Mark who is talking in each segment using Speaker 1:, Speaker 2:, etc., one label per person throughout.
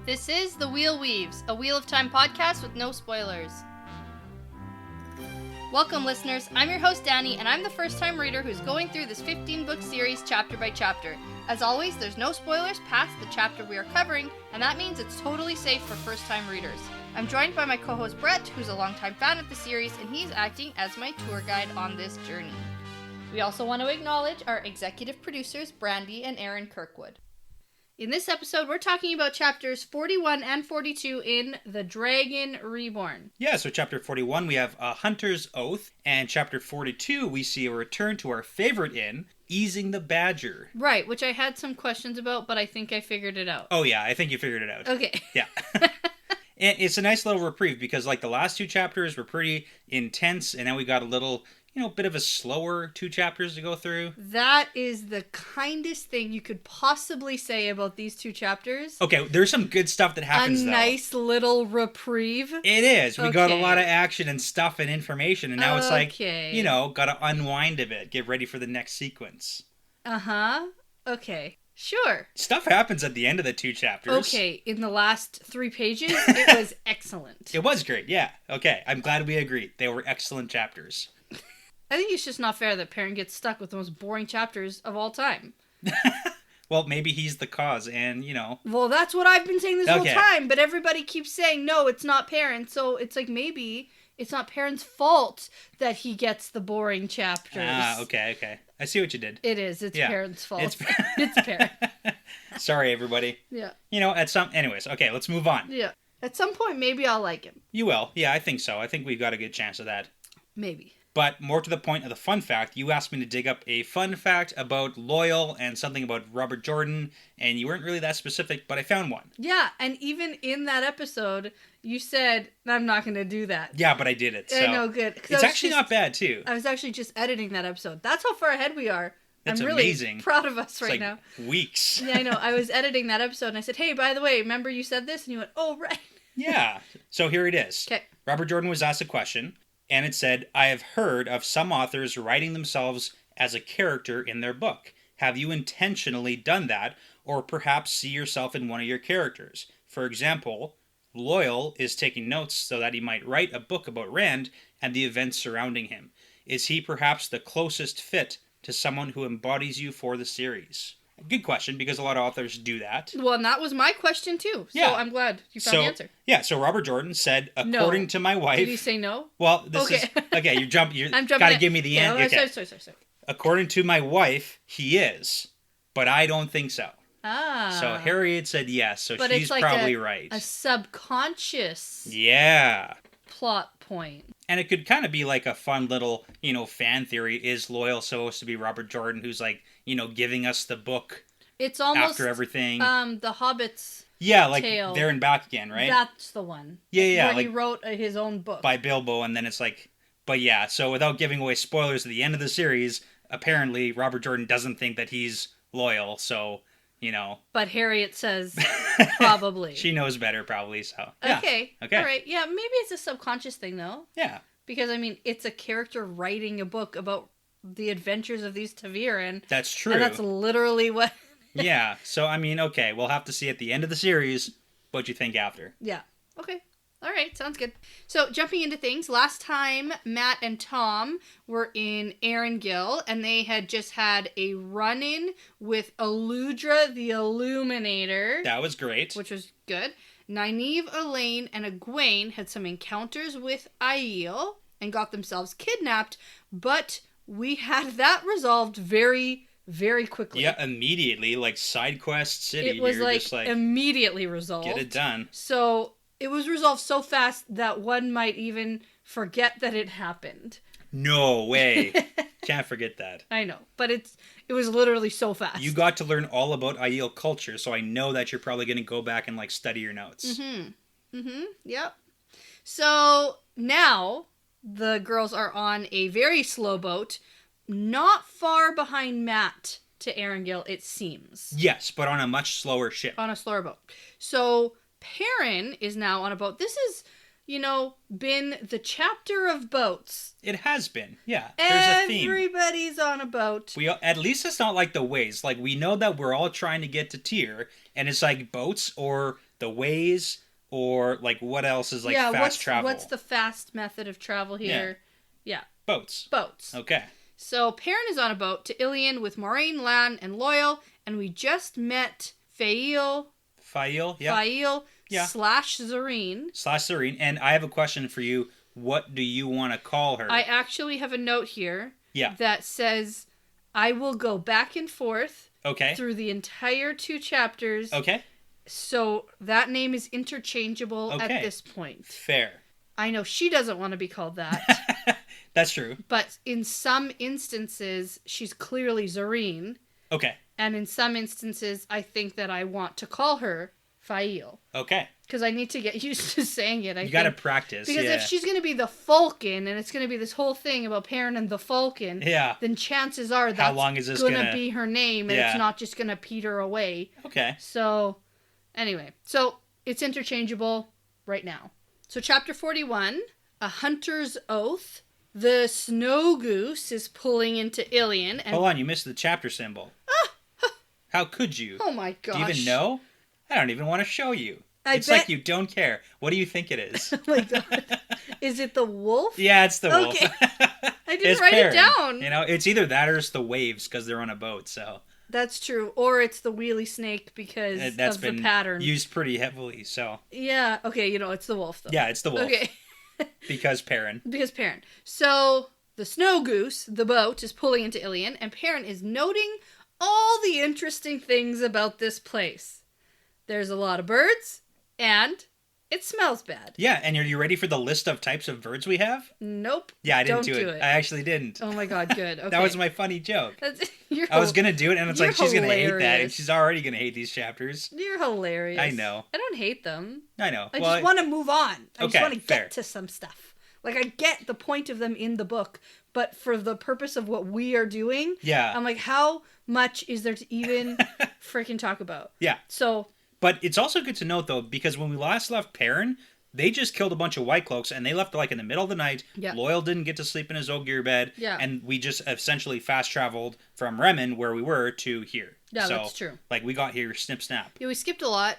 Speaker 1: This is The Wheel Weaves, a Wheel of Time podcast with no spoilers. Welcome, listeners. I'm your host, Dani, and I'm the first-time reader who's going through this 15-book series chapter by chapter. As always, there's no spoilers past the chapter we are covering, and that means it's totally safe for first-time readers. I'm joined by my co-host, Brett, who's a longtime fan of the series, and he's acting as my tour guide on this journey. We also want to acknowledge our executive producers, Brandy and Aaron Kirkwood. In this episode, we're talking about chapters 41 and 42 in The Dragon Reborn.
Speaker 2: Yeah, so chapter 41, we have a Hunter's Oath, and chapter 42, we see a return to our favorite inn, Easing the Badger.
Speaker 1: Right, which I had some questions about, but I think I figured it out.
Speaker 2: Oh yeah, I think you figured it out.
Speaker 1: Okay.
Speaker 2: Yeah. And it's a nice little reprieve, because like the last two chapters were pretty intense, and then we got a little, bit of a slower two chapters to go through.
Speaker 1: That is the kindest thing you could possibly say about these two chapters.
Speaker 2: Okay, there's some good stuff that happens,
Speaker 1: though. A nice little reprieve.
Speaker 2: It is. We got a lot of action and stuff and information, and now it's like, gotta unwind a bit. Get ready for the next sequence.
Speaker 1: Uh-huh. Okay. Sure.
Speaker 2: Stuff happens at the end of the two chapters.
Speaker 1: Okay, in the last 3 pages, it was excellent.
Speaker 2: It was great, yeah. Okay, I'm glad we agreed. They were excellent chapters.
Speaker 1: I think it's just not fair that Perrin gets stuck with the most boring chapters of all time.
Speaker 2: Well, maybe he's the cause, and,
Speaker 1: Well, that's what I've been saying this whole time, but everybody keeps saying, no, it's not Perrin, so it's like maybe it's not Perrin's fault that he gets the boring chapters.
Speaker 2: Ah, okay. I see what you did.
Speaker 1: It is. It's Perrin's fault.
Speaker 2: It's
Speaker 1: Perrin.
Speaker 2: Sorry, everybody.
Speaker 1: Yeah.
Speaker 2: Anyways, okay, let's move on.
Speaker 1: Yeah. At some point, maybe I'll like him.
Speaker 2: You will. Yeah, I think so. I think we've got a good chance of that.
Speaker 1: Maybe.
Speaker 2: But more to the point of the fun fact, you asked me to dig up a fun fact about Loyal and something about Robert Jordan, and you weren't really that specific, but I found one.
Speaker 1: Yeah, and even in that episode, you said, I'm not going to do that.
Speaker 2: Yeah, but I did it. So
Speaker 1: I know, good.
Speaker 2: It's actually not bad, too.
Speaker 1: I was actually just editing that episode. That's how far ahead we are.
Speaker 2: It's
Speaker 1: I'm really
Speaker 2: amazing.
Speaker 1: Proud of us right now.
Speaker 2: Weeks.
Speaker 1: Yeah, I know. I was editing that episode, and I said, hey, by the way, remember you said this? And you went, oh, right.
Speaker 2: Yeah. So here it is.
Speaker 1: Okay.
Speaker 2: Robert Jordan was asked a question, and it said, I have heard of some authors writing themselves as a character in their book. Have you intentionally done that, or perhaps see yourself in one of your characters? For example, Loyal is taking notes so that he might write a book about Rand and the events surrounding him. Is he perhaps the closest fit to someone who embodies you for the series? Good question, because a lot of authors do that.
Speaker 1: Well, and that was my question, too. So yeah. I'm glad you found the answer.
Speaker 2: Yeah, so Robert Jordan said, according to my wife...
Speaker 1: Did he say no?
Speaker 2: Well, this is... Okay, you
Speaker 1: I'm jumping
Speaker 2: gotta give me the answer.
Speaker 1: Yeah, sorry.
Speaker 2: According to my wife, he is. But I don't think so.
Speaker 1: Ah.
Speaker 2: So Harriet said yes, so
Speaker 1: but
Speaker 2: she's
Speaker 1: it's like
Speaker 2: probably right.
Speaker 1: A subconscious...
Speaker 2: Yeah.
Speaker 1: Plot point.
Speaker 2: And it could kind of be like a fun little, fan theory. Is Loyal supposed to be Robert Jordan, who's like, giving us the book
Speaker 1: it's almost,
Speaker 2: after everything?
Speaker 1: The Hobbit's
Speaker 2: tale. There and Back Again, right?
Speaker 1: That's the one.
Speaker 2: Yeah.
Speaker 1: Where he wrote his own book.
Speaker 2: By Bilbo, and then it's like... But yeah, so without giving away spoilers at the end of the series, apparently Robert Jordan doesn't think that he's Loyal, so...
Speaker 1: But Harriet says probably.
Speaker 2: She knows better, probably, so. Yeah.
Speaker 1: Okay. All right. Yeah, maybe it's a subconscious thing, though.
Speaker 2: Yeah.
Speaker 1: Because, it's a character writing a book about the adventures of these ta'veren.
Speaker 2: That's true.
Speaker 1: And that's literally what...
Speaker 2: Yeah. So, okay, we'll have to see at the end of the series what you think after.
Speaker 1: Yeah. Okay. All right, sounds good. So, jumping into things, last time Matt and Tom were in Erangel, and they had just had a run-in with Eludra the Illuminator.
Speaker 2: That was great.
Speaker 1: Which was good. Nynaeve, Elaine, and Egwene had some encounters with Aiel and got themselves kidnapped, but we had that resolved very, very quickly.
Speaker 2: Yeah, immediately, like side quest city.
Speaker 1: It was like immediately resolved.
Speaker 2: Get it done.
Speaker 1: So... It was resolved so fast that one might even forget that it happened.
Speaker 2: No way. Can't forget that.
Speaker 1: I know, but it was literally so fast.
Speaker 2: You got to learn all about Aiel culture, so I know that you're probably going to go back and study your notes.
Speaker 1: Yep. So now the girls are on a very slow boat, not far behind Matt to Erangel, it seems.
Speaker 2: Yes, but on a much slower ship.
Speaker 1: On a slower boat. So... Perrin is now on a boat. This has, been the chapter of boats.
Speaker 2: It has been, yeah. There's a theme.
Speaker 1: Everybody's on a boat.
Speaker 2: At least it's not like the ways. We know that we're all trying to get to Tyr, and it's boats or the ways, or like what else is like fast travel?
Speaker 1: What's the fast method of travel here? Yeah.
Speaker 2: Boats. Okay.
Speaker 1: So Perrin is on a boat to Ilion with Moraine, Lan, and Loyal, and we just met Fail
Speaker 2: Yeah.
Speaker 1: slash Zareen.
Speaker 2: And I have a question for you. What do you want to call her?
Speaker 1: I actually have a note here that says, I will go back and forth through the entire 2 chapters.
Speaker 2: Okay.
Speaker 1: So that name is interchangeable at this point.
Speaker 2: Fair.
Speaker 1: I know she doesn't want to be called that.
Speaker 2: That's true.
Speaker 1: But in some instances, she's clearly Zareen.
Speaker 2: Okay.
Speaker 1: And in some instances, I think that I want to call her Fail.
Speaker 2: Okay.
Speaker 1: Because I need to get used to saying it.
Speaker 2: You got to practice.
Speaker 1: Because if she's going to be the Falcon, and it's going to be this whole thing about Perrin and the Falcon, then chances are that's going to be her name, and it's not just going to peter away.
Speaker 2: Okay.
Speaker 1: So, anyway. So, it's interchangeable right now. So, chapter 41, A Hunter's Oath. The snow goose is pulling into Ilion. And
Speaker 2: hold on, you missed the chapter symbol. How could you?
Speaker 1: Oh my gosh.
Speaker 2: Do you even know? I don't even want to show you. It's like you don't care. What do you think it is?
Speaker 1: Oh my god. Is it the wolf?
Speaker 2: Yeah, it's the wolf.
Speaker 1: Okay. I didn't write it down.
Speaker 2: You know, it's either that or it's the waves because they're on a boat, so.
Speaker 1: That's true. Or it's the wheelie snake because
Speaker 2: that's
Speaker 1: of
Speaker 2: been
Speaker 1: the pattern.
Speaker 2: Used pretty heavily, so.
Speaker 1: Yeah, okay, it's the wolf though.
Speaker 2: Yeah, it's the wolf.
Speaker 1: Okay.
Speaker 2: Because Perrin.
Speaker 1: So, the snow goose, the boat, is pulling into Ilion, and Perrin is noting all the interesting things about this place. There's a lot of birds, and it smells bad.
Speaker 2: Yeah, and are you ready for the list of types of birds we have?
Speaker 1: Nope.
Speaker 2: Yeah, I didn't do it. I actually didn't.
Speaker 1: Oh my god, good. Okay.
Speaker 2: That was my funny joke. I was going to do it, and it's like, she's going to hate that, and she's already going to hate these chapters.
Speaker 1: You're hilarious.
Speaker 2: I know.
Speaker 1: I don't hate them.
Speaker 2: I know.
Speaker 1: I just want to move on. I just want to
Speaker 2: fair.
Speaker 1: get to some stuff. Like, I get the point of them in the book, but for the purpose of what we are doing, I'm like, how much is there to even freaking talk about?
Speaker 2: Yeah.
Speaker 1: So.
Speaker 2: But it's also good to note, though, because when we last left Perrin, they just killed a bunch of White Cloaks, and they left, like, in the middle of the night.
Speaker 1: Yeah.
Speaker 2: Loyal didn't get to sleep in his Ogier bed.
Speaker 1: Yeah.
Speaker 2: And we just essentially fast-traveled from Remen, where we were, to here.
Speaker 1: Yeah, that's true.
Speaker 2: Like, we got here snip-snap.
Speaker 1: Yeah, we skipped a lot.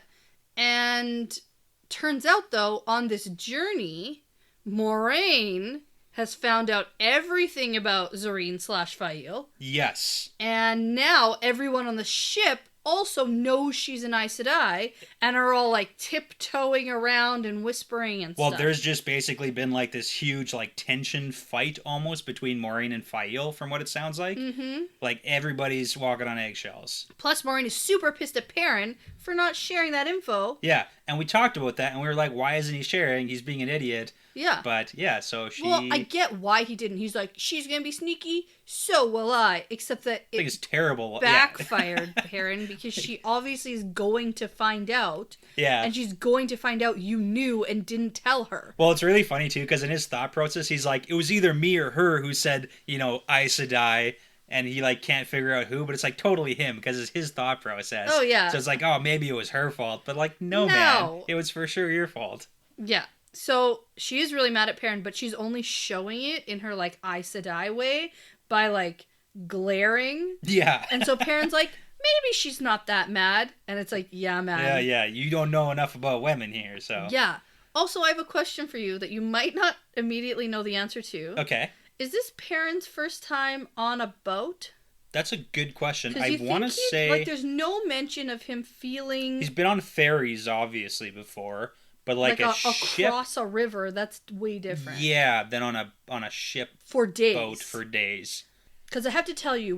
Speaker 1: And turns out, though, on this journey, Moraine has found out everything about Zareen / Fail.
Speaker 2: Yes.
Speaker 1: And now everyone on the ship also knows she's an Aes Sedai and are all like tiptoeing around and whispering and stuff.
Speaker 2: Well, there's just basically been like this huge like tension fight almost between Moraine and Fael from what it sounds like.
Speaker 1: Mm-hmm.
Speaker 2: Like everybody's walking on eggshells.
Speaker 1: Plus Moraine is super pissed at Perrin for not sharing that info.
Speaker 2: Yeah, and we talked about that and we were like, why isn't he sharing? He's being an idiot.
Speaker 1: Yeah.
Speaker 2: But yeah, so she...
Speaker 1: Well, I get why he didn't. He's like, she's going to be sneaky, so will I. Except that
Speaker 2: I think it's terrible.
Speaker 1: Backfired, Perrin, because she obviously is going to find out.
Speaker 2: Yeah.
Speaker 1: And she's going to find out you knew and didn't tell her.
Speaker 2: Well, it's really funny, too, because in his thought process, he's like, it was either me or her who said, you know, Aes Sedai, and he, like, can't figure out who, but it's, like, totally him, because it's his thought process.
Speaker 1: Oh, yeah.
Speaker 2: So it's like, oh, maybe it was her fault, but, like, no, man. It was for sure your fault.
Speaker 1: Yeah. So she is really mad at Perrin, but she's only showing it in her, like, Aes Sedai way by, like, glaring.
Speaker 2: Yeah.
Speaker 1: And so Perrin's like, maybe she's not that mad. And it's like, yeah, man.
Speaker 2: Yeah. You don't know enough about women here, so.
Speaker 1: Yeah. Also, I have a question for you that you might not immediately know the answer to.
Speaker 2: Okay.
Speaker 1: Is this Perrin's first time on a boat?
Speaker 2: That's a good question. I want to say...
Speaker 1: Like, there's no mention of him feeling...
Speaker 2: He's been on ferries, obviously, before. But like a ship...
Speaker 1: across a river, that's way different.
Speaker 2: Yeah, than on a ship...
Speaker 1: For days.
Speaker 2: Boat for days.
Speaker 1: Because I have to tell you,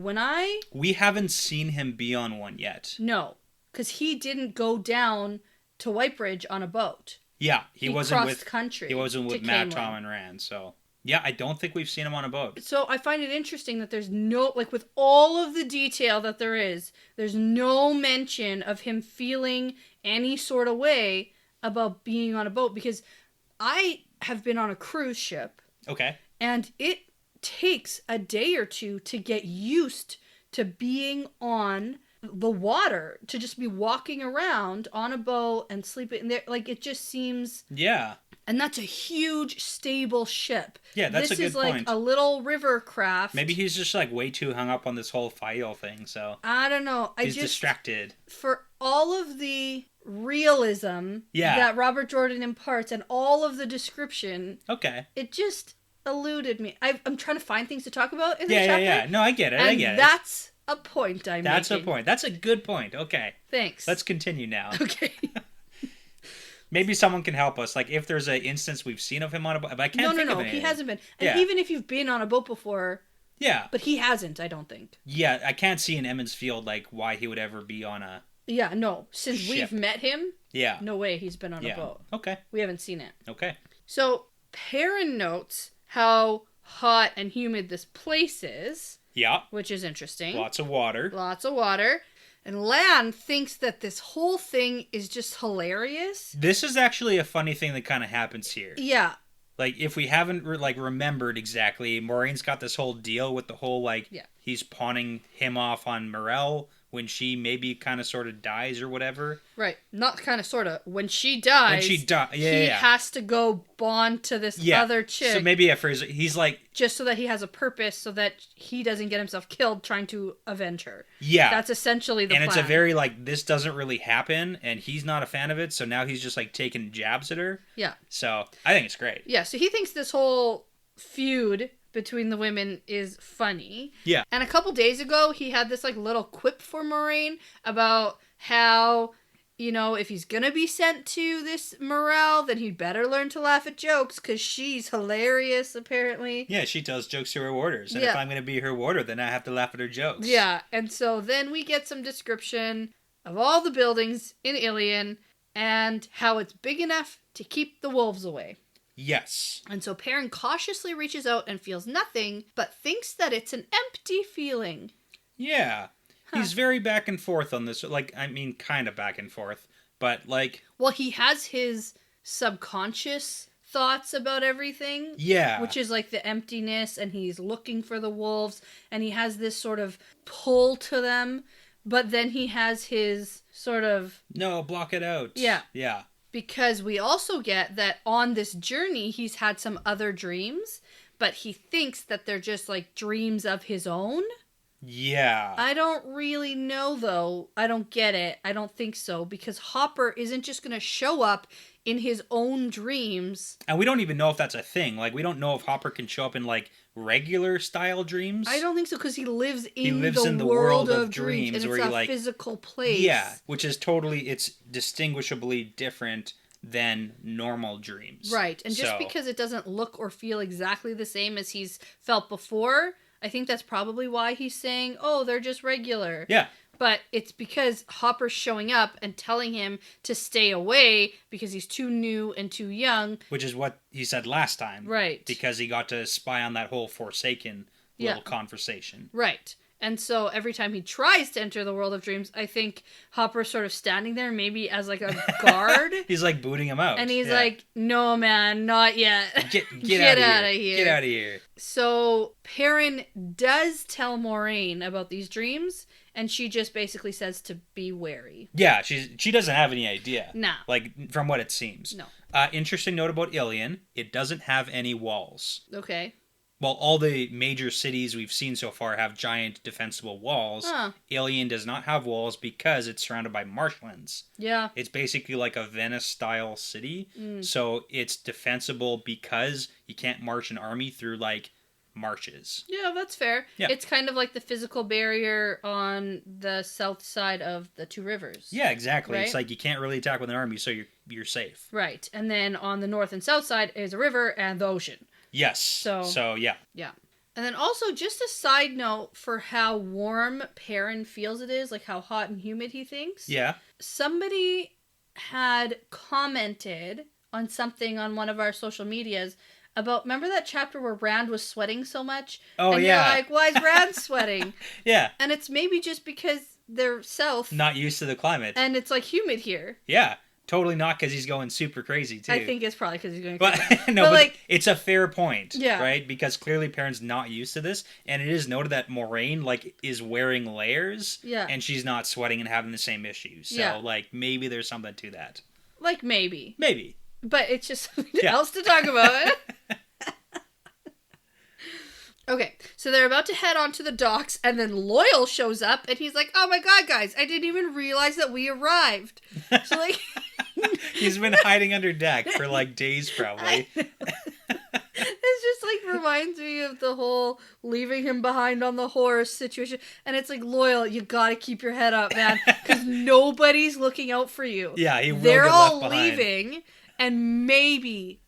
Speaker 2: we haven't seen him be on one yet.
Speaker 1: No. Because he didn't go down to Whitebridge on a boat.
Speaker 2: Yeah, he wasn't with...
Speaker 1: country.
Speaker 2: He wasn't with Matt, Tom, and Rand, so... Yeah, I don't think we've seen him on a boat.
Speaker 1: So I find it interesting that there's no... Like, with all of the detail that there is, there's no mention of him feeling any sort of way about being on a boat, because I have been on a cruise ship.
Speaker 2: Okay.
Speaker 1: And it takes a day or two to get used to being on the water, to just be walking around on a boat and sleeping there. Like, it just seems...
Speaker 2: Yeah.
Speaker 1: And that's a huge, stable ship.
Speaker 2: Yeah, that's a good point.
Speaker 1: This is like a little river craft.
Speaker 2: Maybe he's just like way too hung up on this whole Fael thing, so...
Speaker 1: I don't know.
Speaker 2: He's distracted.
Speaker 1: For all of the realism
Speaker 2: Yeah.
Speaker 1: that Robert Jordan imparts and all of the description,
Speaker 2: Okay.
Speaker 1: it just eluded me. I'm trying to find things to talk about in this
Speaker 2: Yeah,
Speaker 1: chapter.
Speaker 2: yeah. No, I get it.
Speaker 1: And
Speaker 2: I get it.
Speaker 1: that's a point I'm
Speaker 2: That's
Speaker 1: making.
Speaker 2: a point. That's a good point. Okay.
Speaker 1: Thanks.
Speaker 2: Let's continue now.
Speaker 1: Okay.
Speaker 2: Maybe someone can help us. Like, if there's an instance we've seen of him on a boat. But I can't think of anything.
Speaker 1: He hasn't been. And
Speaker 2: Yeah.
Speaker 1: even if you've been on a boat before,
Speaker 2: Yeah.
Speaker 1: but he hasn't, I don't think.
Speaker 2: Yeah, I can't see in Emmons Field, like, why he would ever be on a...
Speaker 1: Yeah, no. Since
Speaker 2: Ship.
Speaker 1: we've met him,
Speaker 2: Yeah.
Speaker 1: no way he's been on
Speaker 2: Yeah.
Speaker 1: a boat.
Speaker 2: Okay.
Speaker 1: We haven't seen it.
Speaker 2: Okay.
Speaker 1: So, Perrin notes how hot and humid this place is,
Speaker 2: Yeah.
Speaker 1: which is interesting.
Speaker 2: Lots of water.
Speaker 1: Lots of water. And Lan thinks that this whole thing is just hilarious.
Speaker 2: This is actually a funny thing that kind of happens here.
Speaker 1: Yeah.
Speaker 2: Like, if we haven't, remembered exactly, Maureen's got this whole deal with the whole, he's pawning him off on Morel when she maybe kind of sort of dies or whatever.
Speaker 1: Right. Not kind of, sort of. When she dies, he has to go bond to this other chick.
Speaker 2: So maybe at first, he's like...
Speaker 1: Just so that he has a purpose, so that he doesn't get himself killed trying to avenge her.
Speaker 2: Yeah.
Speaker 1: That's essentially the plan.
Speaker 2: And it's a very, this doesn't really happen, and he's not a fan of it, so now he's just, taking jabs at her.
Speaker 1: Yeah.
Speaker 2: So, I think it's great.
Speaker 1: Yeah, so he thinks this whole feud between the women is funny.
Speaker 2: Yeah.
Speaker 1: And a couple days ago, he had this, little quip for Moraine about how... if he's gonna be sent to this Morel, then he'd better learn to laugh at jokes, because she's hilarious, apparently.
Speaker 2: Yeah, she tells jokes to her warders. And
Speaker 1: Yeah.
Speaker 2: if I'm gonna be her warder, then I have to laugh at her jokes.
Speaker 1: Yeah, and so then we get some description of all the buildings in Ilion, and how it's big enough to keep the wolves away.
Speaker 2: Yes.
Speaker 1: And so Perrin cautiously reaches out and feels nothing, but thinks that it's an empty feeling.
Speaker 2: Yeah.
Speaker 1: Huh.
Speaker 2: He's very back and forth on this. Kind of back and forth. But,
Speaker 1: Well, he has his subconscious thoughts about everything.
Speaker 2: Yeah.
Speaker 1: Which is, the emptiness, and he's looking for the wolves, and he has this sort of pull to them, but then he has his sort of...
Speaker 2: No, block it out.
Speaker 1: Yeah.
Speaker 2: Yeah.
Speaker 1: Because we also get that on this journey, he's had some other dreams, but he thinks that they're just, dreams of his own.
Speaker 2: Yeah.
Speaker 1: I don't really know, though. I don't get it. I don't think so, because Hopper isn't just going to show up in his own dreams.
Speaker 2: And we don't even know if that's a thing. We don't know if Hopper can show up in, regular style dreams.
Speaker 1: I don't think so, because he lives in
Speaker 2: the
Speaker 1: world of dreams, and
Speaker 2: where
Speaker 1: it's
Speaker 2: he,
Speaker 1: a physical place.
Speaker 2: Yeah, which is it's distinguishably different than normal dreams.
Speaker 1: Right, and just because it doesn't look or feel exactly the same as he's felt before... I think that's probably why he's saying, oh, they're just regular.
Speaker 2: Yeah.
Speaker 1: But it's because Hopper's showing up and telling him to stay away because he's too new and too young.
Speaker 2: Which is what he said last time.
Speaker 1: Right.
Speaker 2: Because he got to spy on that whole Forsaken little conversation.
Speaker 1: Right. And so every time he tries to enter the world of dreams, I think Hopper's sort of standing there maybe as a guard.
Speaker 2: He's booting him out.
Speaker 1: And he's no, man, not yet.
Speaker 2: Get out of here. Get out of here.
Speaker 1: So Perrin does tell Moraine about these dreams, and she just basically says to be wary.
Speaker 2: Yeah, she doesn't have any idea.
Speaker 1: Nah.
Speaker 2: From what it seems.
Speaker 1: No.
Speaker 2: Interesting note about Ilion, it doesn't have any walls.
Speaker 1: Okay.
Speaker 2: Well, all the major cities we've seen so far have giant defensible walls.
Speaker 1: Huh.
Speaker 2: Ilion does not have walls because it's surrounded by marshlands.
Speaker 1: Yeah.
Speaker 2: It's basically like a Venice-style city. So it's defensible because you can't march an army through, marshes.
Speaker 1: Yeah, that's fair.
Speaker 2: Yeah.
Speaker 1: It's kind of like the physical barrier on the south side of the two rivers.
Speaker 2: Yeah, exactly.
Speaker 1: Right?
Speaker 2: It's you can't really attack with an army, so you're safe.
Speaker 1: Right. And then on the north and south side is a river and the ocean.
Speaker 2: Yes.
Speaker 1: So
Speaker 2: yeah.
Speaker 1: Yeah. And then also, just a side note for how warm Perrin feels it is, how hot and humid he thinks.
Speaker 2: Yeah.
Speaker 1: Somebody had commented on something on one of our social medias about, remember that chapter where Rand was sweating so much?
Speaker 2: Oh,
Speaker 1: and
Speaker 2: yeah.
Speaker 1: you're like, why is Rand sweating?
Speaker 2: Yeah.
Speaker 1: And it's maybe just because they're south.
Speaker 2: Not used to the climate.
Speaker 1: And it's humid here.
Speaker 2: Yeah. Totally not because he's going super crazy, too.
Speaker 1: I think it's probably because he's going
Speaker 2: but,
Speaker 1: crazy.
Speaker 2: No, but it's a fair point.
Speaker 1: Yeah.
Speaker 2: Right? Because clearly Perrin's not used to this. And it is noted that Moraine, is wearing layers.
Speaker 1: Yeah.
Speaker 2: And she's not sweating and having the same issues. So, maybe there's something to that.
Speaker 1: Maybe.
Speaker 2: Maybe.
Speaker 1: But it's just something else to talk about. Okay, so they're about to head onto the docks, and then Loyal shows up, and he's like, "Oh my god, guys, I didn't even realize that we arrived." So, like...
Speaker 2: He's been hiding under deck for, like, days, probably.
Speaker 1: It's just, like, reminds me of the whole leaving him behind on the horse situation. And it's like, Loyal, you gotta keep your head up, man, because nobody's looking out for you.
Speaker 2: Yeah, he will
Speaker 1: They're
Speaker 2: get
Speaker 1: all
Speaker 2: left behind.
Speaker 1: leaving, and maybe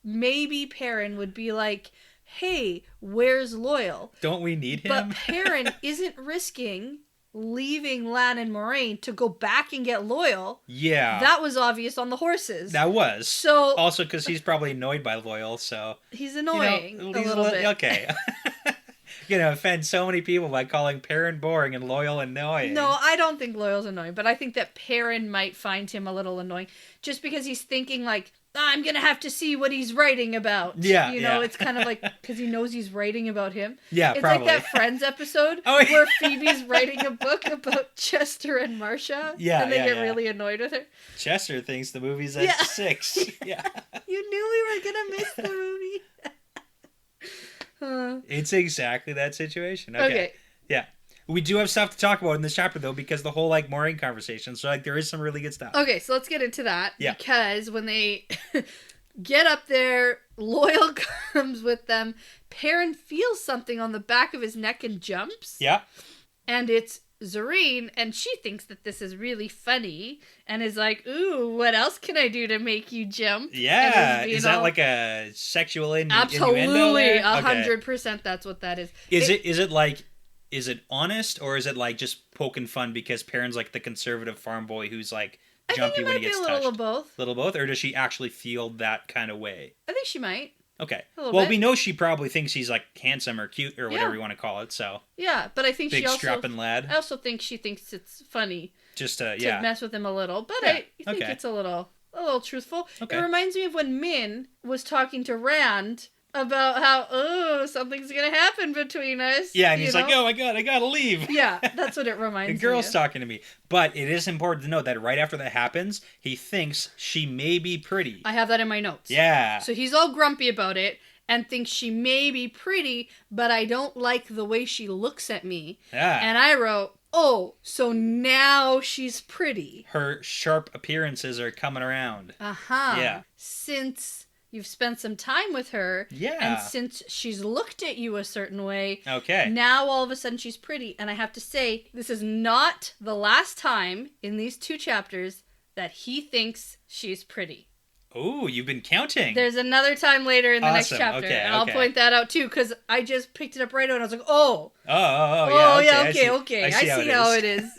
Speaker 1: Perrin would be like, "Hey, where's Loyal?"
Speaker 2: Don't we need him?
Speaker 1: But Perrin isn't risking leaving Lan and Moraine to go back and get Loyal.
Speaker 2: Yeah.
Speaker 1: That was obvious on the horses.
Speaker 2: That was.
Speaker 1: So
Speaker 2: also because he's probably annoyed by Loyal, so...
Speaker 1: He's annoying
Speaker 2: you know,
Speaker 1: a little bit.
Speaker 2: Okay. You're going to offend so many people by calling Perrin boring and Loyal annoying.
Speaker 1: No, I don't think Loyal's annoying, but I think that Perrin might find him a little annoying just because he's thinking like, I'm going to have to see what he's writing about.
Speaker 2: Yeah,
Speaker 1: You know,
Speaker 2: yeah.
Speaker 1: it's kind of like, because he knows he's writing about him.
Speaker 2: Yeah,
Speaker 1: it's
Speaker 2: probably.
Speaker 1: It's like that Friends episode
Speaker 2: Oh, yeah.
Speaker 1: where Phoebe's writing a book about Chester and Marcia.
Speaker 2: Yeah,
Speaker 1: And they get
Speaker 2: yeah.
Speaker 1: really annoyed with her.
Speaker 2: Chester thinks the movie's at 6. Yeah.
Speaker 1: You knew we were going to miss the movie.
Speaker 2: It's exactly that situation. Okay. Yeah. We do have stuff to talk about in this chapter, though, because the whole, like, Maureen conversation. So, like, there is some really good stuff.
Speaker 1: Okay, so let's get into that.
Speaker 2: Yeah.
Speaker 1: Because when they get up there, Loyal comes with them. Perrin feels something on the back of his neck and jumps.
Speaker 2: Yeah.
Speaker 1: And it's Zareen, and she thinks that this is really funny and is like, "Ooh, what else can I do to make you jump?"
Speaker 2: Yeah.
Speaker 1: And
Speaker 2: Is that like a sexual innuendo
Speaker 1: Absolutely,
Speaker 2: there?
Speaker 1: 100% that's what that is.
Speaker 2: Is it honest, or is it like just poking fun because Perrin's like the conservative farm boy who's like jumpy when he gets touched?
Speaker 1: I think it might be a little of both.
Speaker 2: Little both, or does she actually feel that kind of way?
Speaker 1: I think she might.
Speaker 2: Okay.
Speaker 1: Well,
Speaker 2: bit. We know she probably thinks he's like handsome or cute or whatever you want to call it. So
Speaker 1: yeah, but I think
Speaker 2: big
Speaker 1: she also
Speaker 2: strapping lad.
Speaker 1: I also think she thinks it's funny.
Speaker 2: Just
Speaker 1: to
Speaker 2: yeah.
Speaker 1: mess with him a little, but
Speaker 2: Yeah,
Speaker 1: I think it's a little truthful.
Speaker 2: Okay.
Speaker 1: It reminds me of when Min was talking to Rand about how something's gonna happen between us.
Speaker 2: Yeah, and he's like, "Oh my god, I gotta leave."
Speaker 1: Yeah, that's what it reminds me.
Speaker 2: The girl's
Speaker 1: of.
Speaker 2: talking to me, but it is important to note that right after that happens, he thinks she may be pretty.
Speaker 1: I have that in my notes.
Speaker 2: Yeah.
Speaker 1: So he's all grumpy about it and thinks she may be pretty, but I don't like the way she looks at me.
Speaker 2: Yeah.
Speaker 1: And I wrote, "Oh, so now she's pretty."
Speaker 2: Her sharp appearances are coming around. Yeah.
Speaker 1: Since you've spent some time with her,
Speaker 2: Yeah.
Speaker 1: and since she's looked at you a certain way,
Speaker 2: Okay.
Speaker 1: now all of a sudden she's pretty. And I have to say, this is not the last time in these 2 chapters that he thinks she's pretty.
Speaker 2: Oh, you've been counting.
Speaker 1: There's another time later in the next
Speaker 2: Awesome.
Speaker 1: chapter,
Speaker 2: Okay,
Speaker 1: and I'll
Speaker 2: okay.
Speaker 1: point that out too, because I just picked it up right away and I was like, oh,
Speaker 2: yeah.
Speaker 1: okay. I see how it is.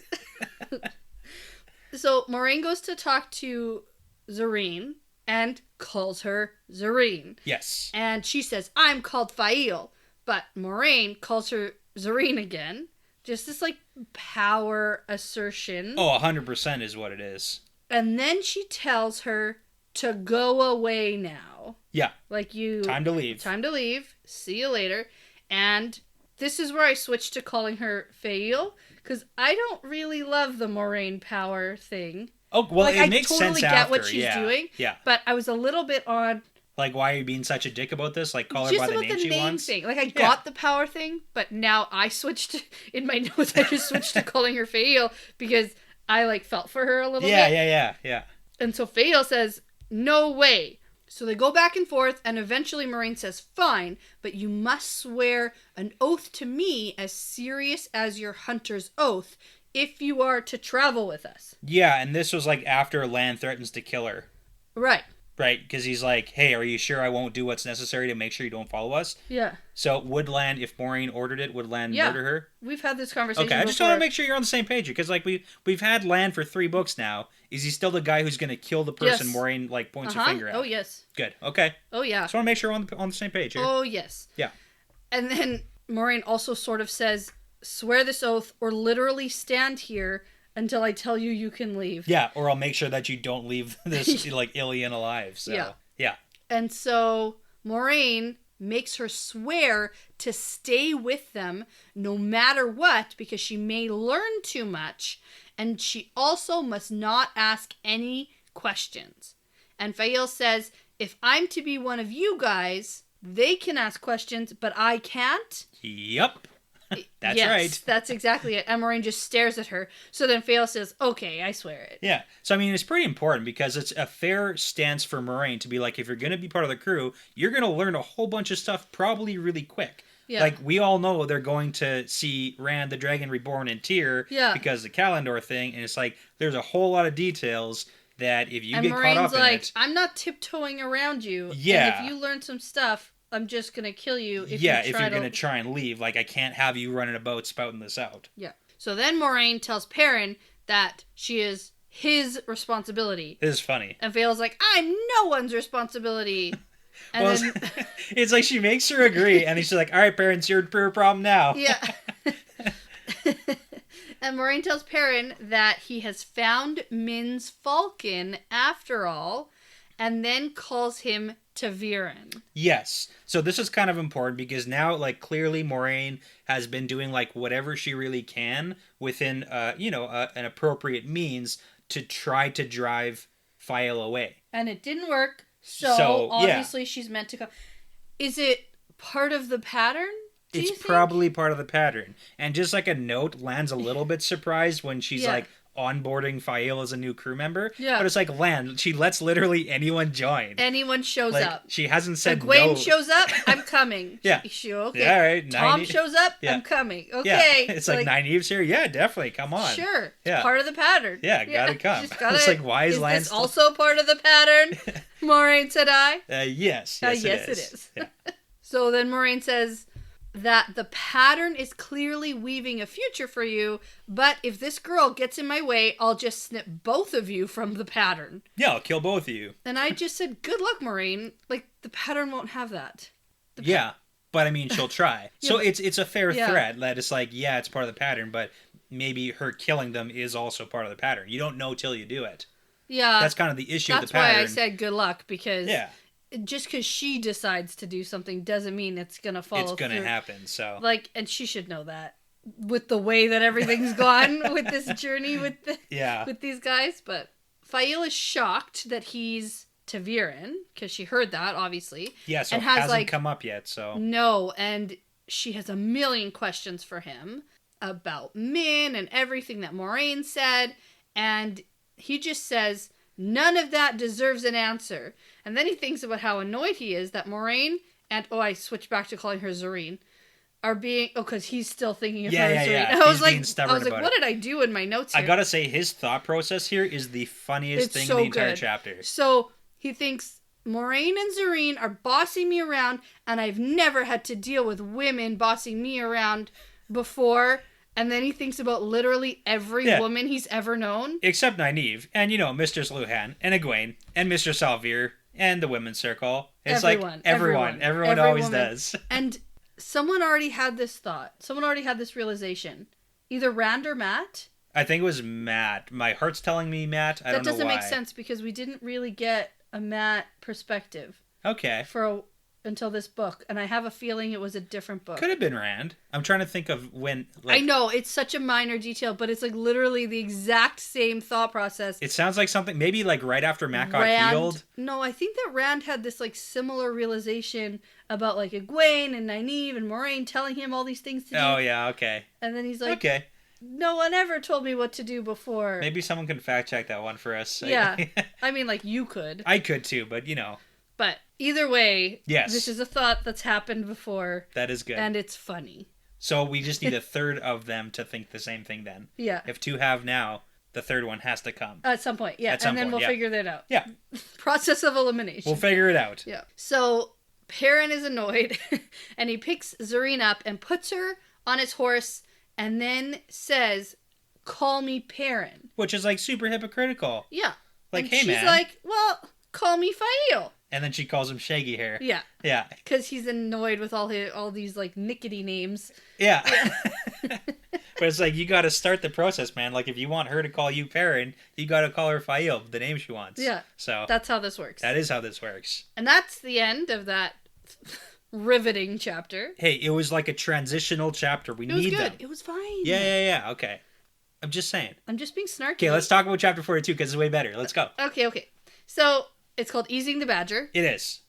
Speaker 1: So Moraine goes to talk to Zareen and calls her Zareen.
Speaker 2: Yes.
Speaker 1: And she says, "I'm called Fail," but Moraine calls her Zareen again. Just this like power assertion.
Speaker 2: Oh, 100% is what it is.
Speaker 1: And then she tells her to go away now.
Speaker 2: Yeah.
Speaker 1: Like you...
Speaker 2: Time to leave.
Speaker 1: Time to leave. See you later. And this is where I switched to calling her Fail, because I don't really love the Moraine power thing.
Speaker 2: Oh, well,
Speaker 1: like,
Speaker 2: it makes
Speaker 1: I totally
Speaker 2: sense
Speaker 1: get
Speaker 2: after.
Speaker 1: what she's doing.
Speaker 2: Yeah.
Speaker 1: But I was a little bit on...
Speaker 2: Like, why are you being such a dick about this? Like, call her
Speaker 1: just
Speaker 2: by the
Speaker 1: about
Speaker 2: name
Speaker 1: the
Speaker 2: she
Speaker 1: name
Speaker 2: wants?
Speaker 1: thing. Like, I got the power thing, but now I switched... In my notes, I just switched to calling her Fail, because I, like, felt for her a little bit.
Speaker 2: Yeah.
Speaker 1: And so Fail says, "No way." So they go back and forth, and eventually Moraine says, "Fine, but you must swear an oath to me as serious as your hunter's oath if you are to travel with us."
Speaker 2: Yeah, and this was, like, after Lan threatens to kill her.
Speaker 1: Right.
Speaker 2: Right, because he's like, "Hey, are you sure I won't do what's necessary to make sure you don't follow us?"
Speaker 1: Yeah.
Speaker 2: So would Lan, if Maureen ordered it, would Lan murder her?
Speaker 1: We've had this conversation
Speaker 2: Okay, I just
Speaker 1: before.
Speaker 2: want to make sure you're on the same page, because like we've had Lan for 3 books now. Is he still the guy who's going to kill the person
Speaker 1: Yes.
Speaker 2: Maureen like points her finger at?
Speaker 1: Oh, yes.
Speaker 2: Good. Okay.
Speaker 1: Oh, yeah.
Speaker 2: Just want to make sure we're on the same page here.
Speaker 1: Oh, yes.
Speaker 2: Yeah.
Speaker 1: And then Moraine also sort of says, "Swear this oath or literally stand here until I tell you you can leave."
Speaker 2: Yeah, or I'll make sure that you don't leave this like alien alive. So yeah.
Speaker 1: And so Moraine makes her swear to stay with them no matter what, because she may learn too much, and she also must not ask any questions. And Fael says, "If I'm to be one of you guys, they can ask questions, but I can't.
Speaker 2: Yep. That's
Speaker 1: yes,
Speaker 2: right.
Speaker 1: That's exactly it. And Moraine just stares at her. So then Fael says, okay, I swear it.
Speaker 2: Yeah. So, I mean, it's pretty important because it's a fair stance for Moraine to be like, if you're going to be part of the crew, you're going to learn a whole bunch of stuff probably really quick. Yeah. Like, we all know they're going to see Rand the Dragon Reborn in Tyr because of the Kalendor thing. And it's like, there's a whole lot of details that if you get
Speaker 1: Moraine's
Speaker 2: caught up in it...
Speaker 1: I'm not tiptoeing around you.
Speaker 2: Yeah.
Speaker 1: And if you learn some stuff... I'm just going to kill you if
Speaker 2: you're going to try and leave. Like, I can't have you running about spouting this out.
Speaker 1: Yeah. So then Moraine tells Perrin that she is his responsibility.
Speaker 2: This is funny.
Speaker 1: And Fael's like, I'm no one's responsibility. And
Speaker 2: well, then... it's like she makes her agree, and she's like, all right, Perrin, it's your problem now.
Speaker 1: Yeah. And Moraine tells Perrin that he has found Min's falcon after all, and then calls him ta'veren. Yes.
Speaker 2: So this is kind of important because now, like, clearly Moraine has been doing, like, whatever she really can within, an appropriate means to try to drive Fael away.
Speaker 1: And it didn't work. So obviously she's meant to come. Is it part of the pattern?
Speaker 2: It's probably part of the pattern. And just like a note, Lan's a little bit surprised when she's like, onboarding Fael as a new crew member. Yeah. But it's like, Lan, she lets literally anyone join.
Speaker 1: Anyone shows up.
Speaker 2: She hasn't said
Speaker 1: Egwene shows up, I'm coming.
Speaker 2: Yeah.
Speaker 1: Okay.
Speaker 2: Yeah, all right.
Speaker 1: Tom shows up, I'm coming. Okay.
Speaker 2: Yeah. It's like Nynaeve's here. Yeah, definitely. Come on.
Speaker 1: Sure. It's part of the pattern.
Speaker 2: Yeah, gotta come. It's like, why is Lan
Speaker 1: this also part of the pattern? Moraine said I.
Speaker 2: Yes. Yes,
Speaker 1: it is. Yeah. So then Moraine says that the pattern is clearly weaving a future for you, but if this girl gets in my way, I'll just snip both of you from the pattern.
Speaker 2: Yeah, I'll kill both of you.
Speaker 1: And I just said, good luck, Moraine. Like, the pattern won't have that.
Speaker 2: But I mean, she'll try. So it's a fair threat that it's like, it's part of the pattern, but maybe her killing them is also part of the pattern. You don't know till you do it.
Speaker 1: Yeah.
Speaker 2: That's kind of the issue of the pattern.
Speaker 1: That's why I said good luck, because... just because she decides to do something doesn't mean it's going to follow through.
Speaker 2: It's going to happen, so...
Speaker 1: Like, and she should know that. With the way that everything's gone with this journey with these guys. But Fael is shocked that he's ta'veren, because she heard that, obviously.
Speaker 2: Yeah, so it hasn't come up yet, so...
Speaker 1: No, and she has a million questions for him about Min and everything that Moraine said, and he just says... None of that deserves an answer. And then he thinks about how annoyed he is that Moraine and... Oh, I switched back to calling her Zareen. Are being... Oh, because he's still thinking of her as Zareen.
Speaker 2: Yeah.
Speaker 1: And I was like, what did I do in my notes here?
Speaker 2: I gotta say, his thought process here is the funniest thing in the entire chapter.
Speaker 1: So, he thinks, Moraine and Zareen are bossing me around, and I've never had to deal with women bossing me around before... And then he thinks about literally every woman he's ever known.
Speaker 2: Except Nynaeve. And, Mr. Sluhan. And Egwene. And Mr. Salvir. And the Women's Circle. It's everyone always woman. Does.
Speaker 1: And someone already had this thought. Someone already had this realization. Either Rand or Matt.
Speaker 2: I think it was Matt. My heart's telling me Matt. I don't know why.
Speaker 1: That doesn't make sense because we didn't really get a Matt perspective.
Speaker 2: Okay.
Speaker 1: Until this book, and I have a feeling it was a different book.
Speaker 2: Could have been Rand. I'm trying to think of when...
Speaker 1: I know, it's such a minor detail, but it's like literally the exact same thought process.
Speaker 2: It sounds like something, maybe like right after Matt got healed.
Speaker 1: No, I think that Rand had this like similar realization about like Egwene and Nynaeve and Moraine telling him all these things to do.
Speaker 2: Oh yeah, okay.
Speaker 1: And then he's like, okay. No one ever told me what to do before.
Speaker 2: Maybe someone can fact check that one for us.
Speaker 1: Yeah. I mean, like, you could.
Speaker 2: I could too, but
Speaker 1: But either way,
Speaker 2: yes.
Speaker 1: This is a thought that's happened before.
Speaker 2: That is good.
Speaker 1: And it's funny.
Speaker 2: So we just need a third of them to think the same thing then.
Speaker 1: Yeah.
Speaker 2: If two have now, the third one has to come.
Speaker 1: At some point, yeah. And then we'll figure that out.
Speaker 2: Yeah.
Speaker 1: Process of elimination.
Speaker 2: We'll figure it out.
Speaker 1: Yeah. So Perrin is annoyed, and he picks Zareen up and puts her on his horse, and then says, call me Perrin.
Speaker 2: Which is like super hypocritical.
Speaker 1: Yeah.
Speaker 2: Like,
Speaker 1: and
Speaker 2: hey man.
Speaker 1: She's like, well, call me Fael.
Speaker 2: And then she calls him Shaggy Hair.
Speaker 1: Yeah.
Speaker 2: Yeah.
Speaker 1: Because he's annoyed with all these, like, nickety names.
Speaker 2: Yeah. But it's like, you got to start the process, man. Like, if you want her to call you Perrin, you got to call her Fael, the name she wants.
Speaker 1: Yeah.
Speaker 2: So.
Speaker 1: That's how this works.
Speaker 2: That is how this works.
Speaker 1: And that's the end of that riveting chapter.
Speaker 2: Hey, it was like a transitional chapter. We need them.
Speaker 1: It was fine.
Speaker 2: Yeah. Okay. I'm just saying.
Speaker 1: I'm just being snarky.
Speaker 2: Okay, let's talk about chapter 42 because it's way better. Let's go.
Speaker 1: Okay. So... It's called Easing the Badger.
Speaker 2: It is.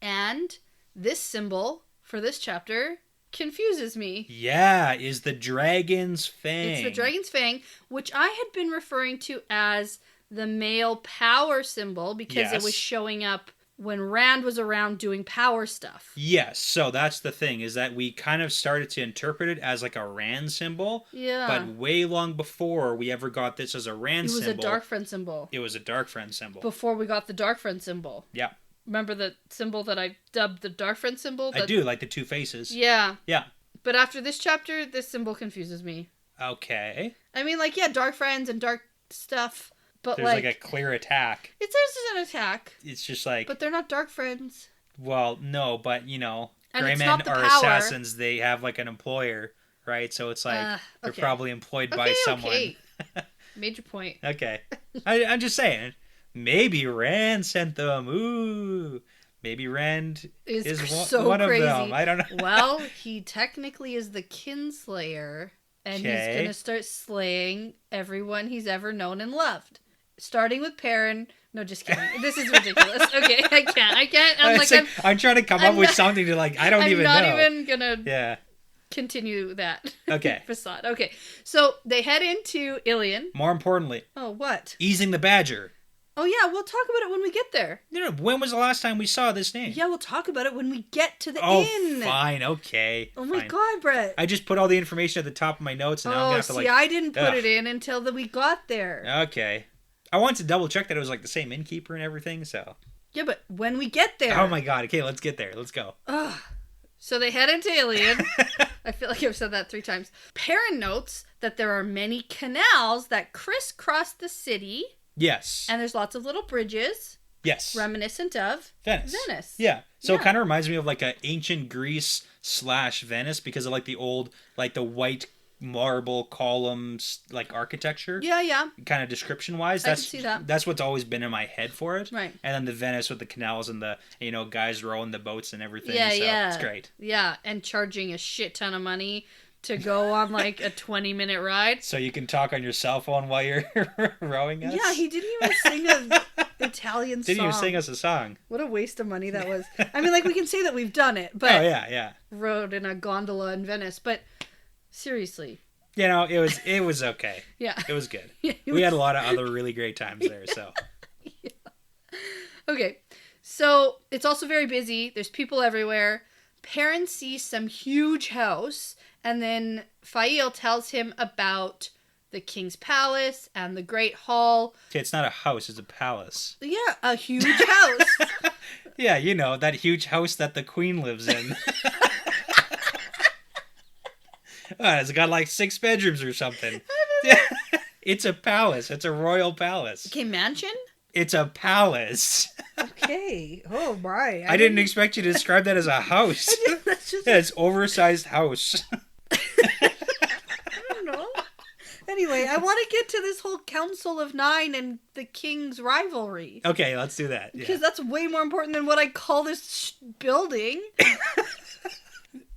Speaker 1: And this symbol for this chapter confuses me.
Speaker 2: Yeah, is the dragon's fang.
Speaker 1: It's the dragon's fang, which I had been referring to as the male power symbol because it was showing up when Rand was around doing power stuff.
Speaker 2: Yes, so that's the thing, is that we kind of started to interpret it as like a Rand symbol.
Speaker 1: Yeah.
Speaker 2: But way long before we ever got this as a Rand symbol.
Speaker 1: It was a dark friend symbol.
Speaker 2: It was a dark friend symbol.
Speaker 1: Before we got the dark friend symbol.
Speaker 2: Yeah.
Speaker 1: Remember the symbol that I dubbed the dark friend symbol?
Speaker 2: I do, like the two faces.
Speaker 1: Yeah.
Speaker 2: Yeah.
Speaker 1: But after this chapter, this symbol confuses me.
Speaker 2: Okay.
Speaker 1: I mean, like, yeah, dark friends and dark stuff. But
Speaker 2: there's like a clear attack.
Speaker 1: There's an attack.
Speaker 2: It's just like...
Speaker 1: But they're not dark friends.
Speaker 2: Well, no, but, you know,
Speaker 1: and
Speaker 2: gray men are assassins. They have like an employer, right? So it's like they're probably employed by someone.
Speaker 1: Okay. Major point.
Speaker 2: Okay. I'm just saying. Maybe Rand sent them. Ooh. Maybe Rand is
Speaker 1: so
Speaker 2: one
Speaker 1: crazy.
Speaker 2: of them. I don't know.
Speaker 1: Well, he technically is the kinslayer. And he's going to start slaying everyone he's ever known and loved. Starting with Perrin. No, just kidding. This is ridiculous. Okay, I can't.
Speaker 2: I'm trying to come up with something to like, I don't even know.
Speaker 1: I'm not even going
Speaker 2: to
Speaker 1: continue that.
Speaker 2: Okay.
Speaker 1: Facade. Okay, so they head into Ilion.
Speaker 2: More importantly.
Speaker 1: Oh, what?
Speaker 2: Easing the Badger.
Speaker 1: Oh, yeah, we'll talk about it when we get there.
Speaker 2: No, when was the last time we saw this name?
Speaker 1: Yeah, we'll talk about it when we get to the inn.
Speaker 2: Oh, fine, okay.
Speaker 1: Oh my god, Brett.
Speaker 2: I just put all the information at the top of my notes, and now I'm going to have to
Speaker 1: I didn't put it in until we got there.
Speaker 2: Okay. I wanted to double check that it was like the same innkeeper and everything, so...
Speaker 1: Yeah, but when we get there...
Speaker 2: Oh my god, okay, let's get there. Let's go.
Speaker 1: Ugh. So they head into Ilion. I feel like I've said that 3 times. Perrin notes that there are many canals that crisscross the city...
Speaker 2: Yes.
Speaker 1: And there's lots of little bridges.
Speaker 2: Yes.
Speaker 1: Reminiscent of
Speaker 2: Venice. Yeah. So it kind of reminds me of like an ancient Greece / Venice because of like the old, like the white marble columns, like architecture.
Speaker 1: Yeah.
Speaker 2: Kind of description wise.
Speaker 1: I can see that.
Speaker 2: That's what's always been in my head for it.
Speaker 1: Right.
Speaker 2: And then the Venice with the canals and the, guys rowing the boats and everything.
Speaker 1: Yeah,
Speaker 2: so
Speaker 1: yeah.
Speaker 2: It's great.
Speaker 1: Yeah. And charging a shit ton of money to go on like a 20-minute ride.
Speaker 2: So you can talk on your cell phone while you're rowing us?
Speaker 1: Yeah, he didn't even sing an Italian song.
Speaker 2: Didn't even sing us a song.
Speaker 1: What a waste of money that was. I mean, like, we can say that we've done it, but...
Speaker 2: Oh, yeah.
Speaker 1: Rode in a gondola in Venice, but seriously.
Speaker 2: It was okay.
Speaker 1: Yeah.
Speaker 2: It was good. We had a lot of other really great times there, so...
Speaker 1: Yeah. Okay, so it's also very busy. There's people everywhere. Perrin sees some huge house... And then Fael tells him about the king's palace and the great hall.
Speaker 2: Okay, it's not a house, it's a palace.
Speaker 1: Yeah, a huge house.
Speaker 2: Yeah, that huge house that the queen lives in. It's got like 6 bedrooms or something. It's a palace. It's a royal palace.
Speaker 1: Okay, mansion?
Speaker 2: It's a palace.
Speaker 1: Okay. Oh, my.
Speaker 2: I didn't expect you to describe that as a house. Yeah, it's oversized house.
Speaker 1: I don't know. Anyway, I want to get to this whole Council of 9 and the king's rivalry.
Speaker 2: Okay, let's do that.
Speaker 1: Because that's way more important than what I call this building.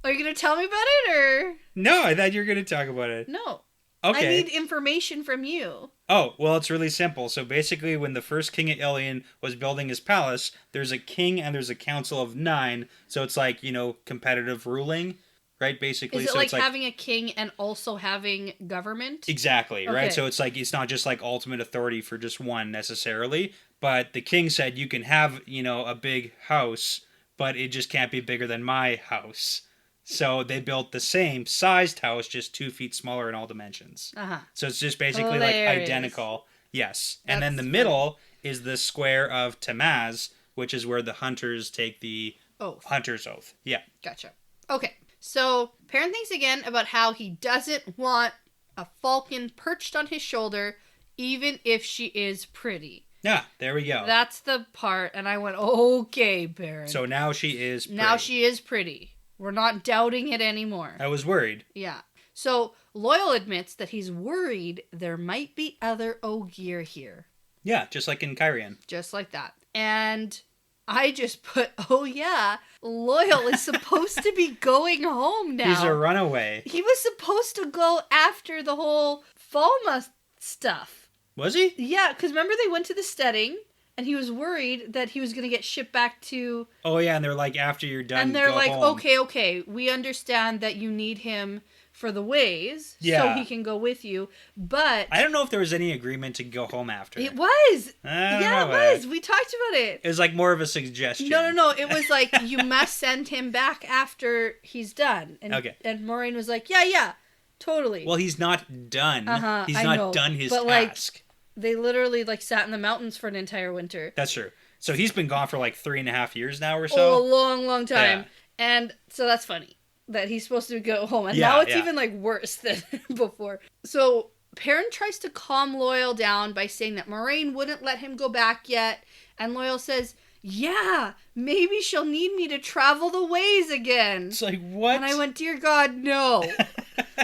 Speaker 1: Are you going to tell me about it, or...?
Speaker 2: No, I thought you were going to talk about it.
Speaker 1: No.
Speaker 2: Okay.
Speaker 1: I need information from you.
Speaker 2: Oh, well, it's really simple. So basically, when the first king of Ilion was building his palace, there's a king and there's a council of 9. So it's like, competitive ruling, right? Basically.
Speaker 1: Is it
Speaker 2: so
Speaker 1: like
Speaker 2: it's like
Speaker 1: having a king and also having government?
Speaker 2: Exactly, right?
Speaker 1: Okay.
Speaker 2: So it's like, it's not just like ultimate authority for just one necessarily. But the king said you can have, a big house, but it just can't be bigger than my house. So they built the same sized house, just 2 feet smaller in all dimensions.
Speaker 1: Uh-huh.
Speaker 2: So it's just basically like identical. Yes. And then the middle is the square of Tamaz, which is where the hunters take the hunter's oath. Yeah.
Speaker 1: Gotcha. Okay. So Perrin thinks again about how he doesn't want a falcon perched on his shoulder, even if she is pretty.
Speaker 2: Yeah, there we go.
Speaker 1: That's the part. And I went, okay, Perrin.
Speaker 2: So now she is pretty.
Speaker 1: Now she is pretty. We're not doubting it anymore.
Speaker 2: I was worried.
Speaker 1: Yeah. So Loyal admits that he's worried there might be other Ogier here.
Speaker 2: Yeah, just like in Kyrian.
Speaker 1: Just like that. And I just put, oh yeah, Loyal is supposed to be going home now.
Speaker 2: He's a runaway.
Speaker 1: He was supposed to go after the whole Falma stuff.
Speaker 2: Was he?
Speaker 1: Yeah, because remember they went to the steading And he was worried that he was going to get shipped back to...
Speaker 2: Oh, yeah, and they're like, after you're done,
Speaker 1: and they're
Speaker 2: go
Speaker 1: like,
Speaker 2: home.
Speaker 1: okay, we understand that you need him for the ways,
Speaker 2: Yeah.
Speaker 1: so he can go with you, but...
Speaker 2: I don't know if there was any agreement to go home after.
Speaker 1: It was!
Speaker 2: I don't
Speaker 1: Yeah,
Speaker 2: know
Speaker 1: it was! We talked about it!
Speaker 2: It was like more of a suggestion.
Speaker 1: No. It was like, you must send him back after he's done. And,
Speaker 2: Okay.
Speaker 1: And Moraine was like, yeah, totally.
Speaker 2: Well, he's not done. He's
Speaker 1: I
Speaker 2: not
Speaker 1: know.
Speaker 2: done his
Speaker 1: But,
Speaker 2: task.
Speaker 1: They literally, sat in the mountains for an entire winter.
Speaker 2: That's true. So he's been gone for 3.5 years now or
Speaker 1: Oh,
Speaker 2: so.
Speaker 1: a long time.
Speaker 2: Yeah.
Speaker 1: And so that's funny that he's supposed to go home. And
Speaker 2: Yeah,
Speaker 1: now it's
Speaker 2: yeah.
Speaker 1: even worse than before. So Perrin tries to calm Loyal down by saying that Moraine wouldn't let him go back yet. And Loyal says, yeah, maybe she'll need me to travel the ways again.
Speaker 2: It's like, what?
Speaker 1: And I went, dear God, no.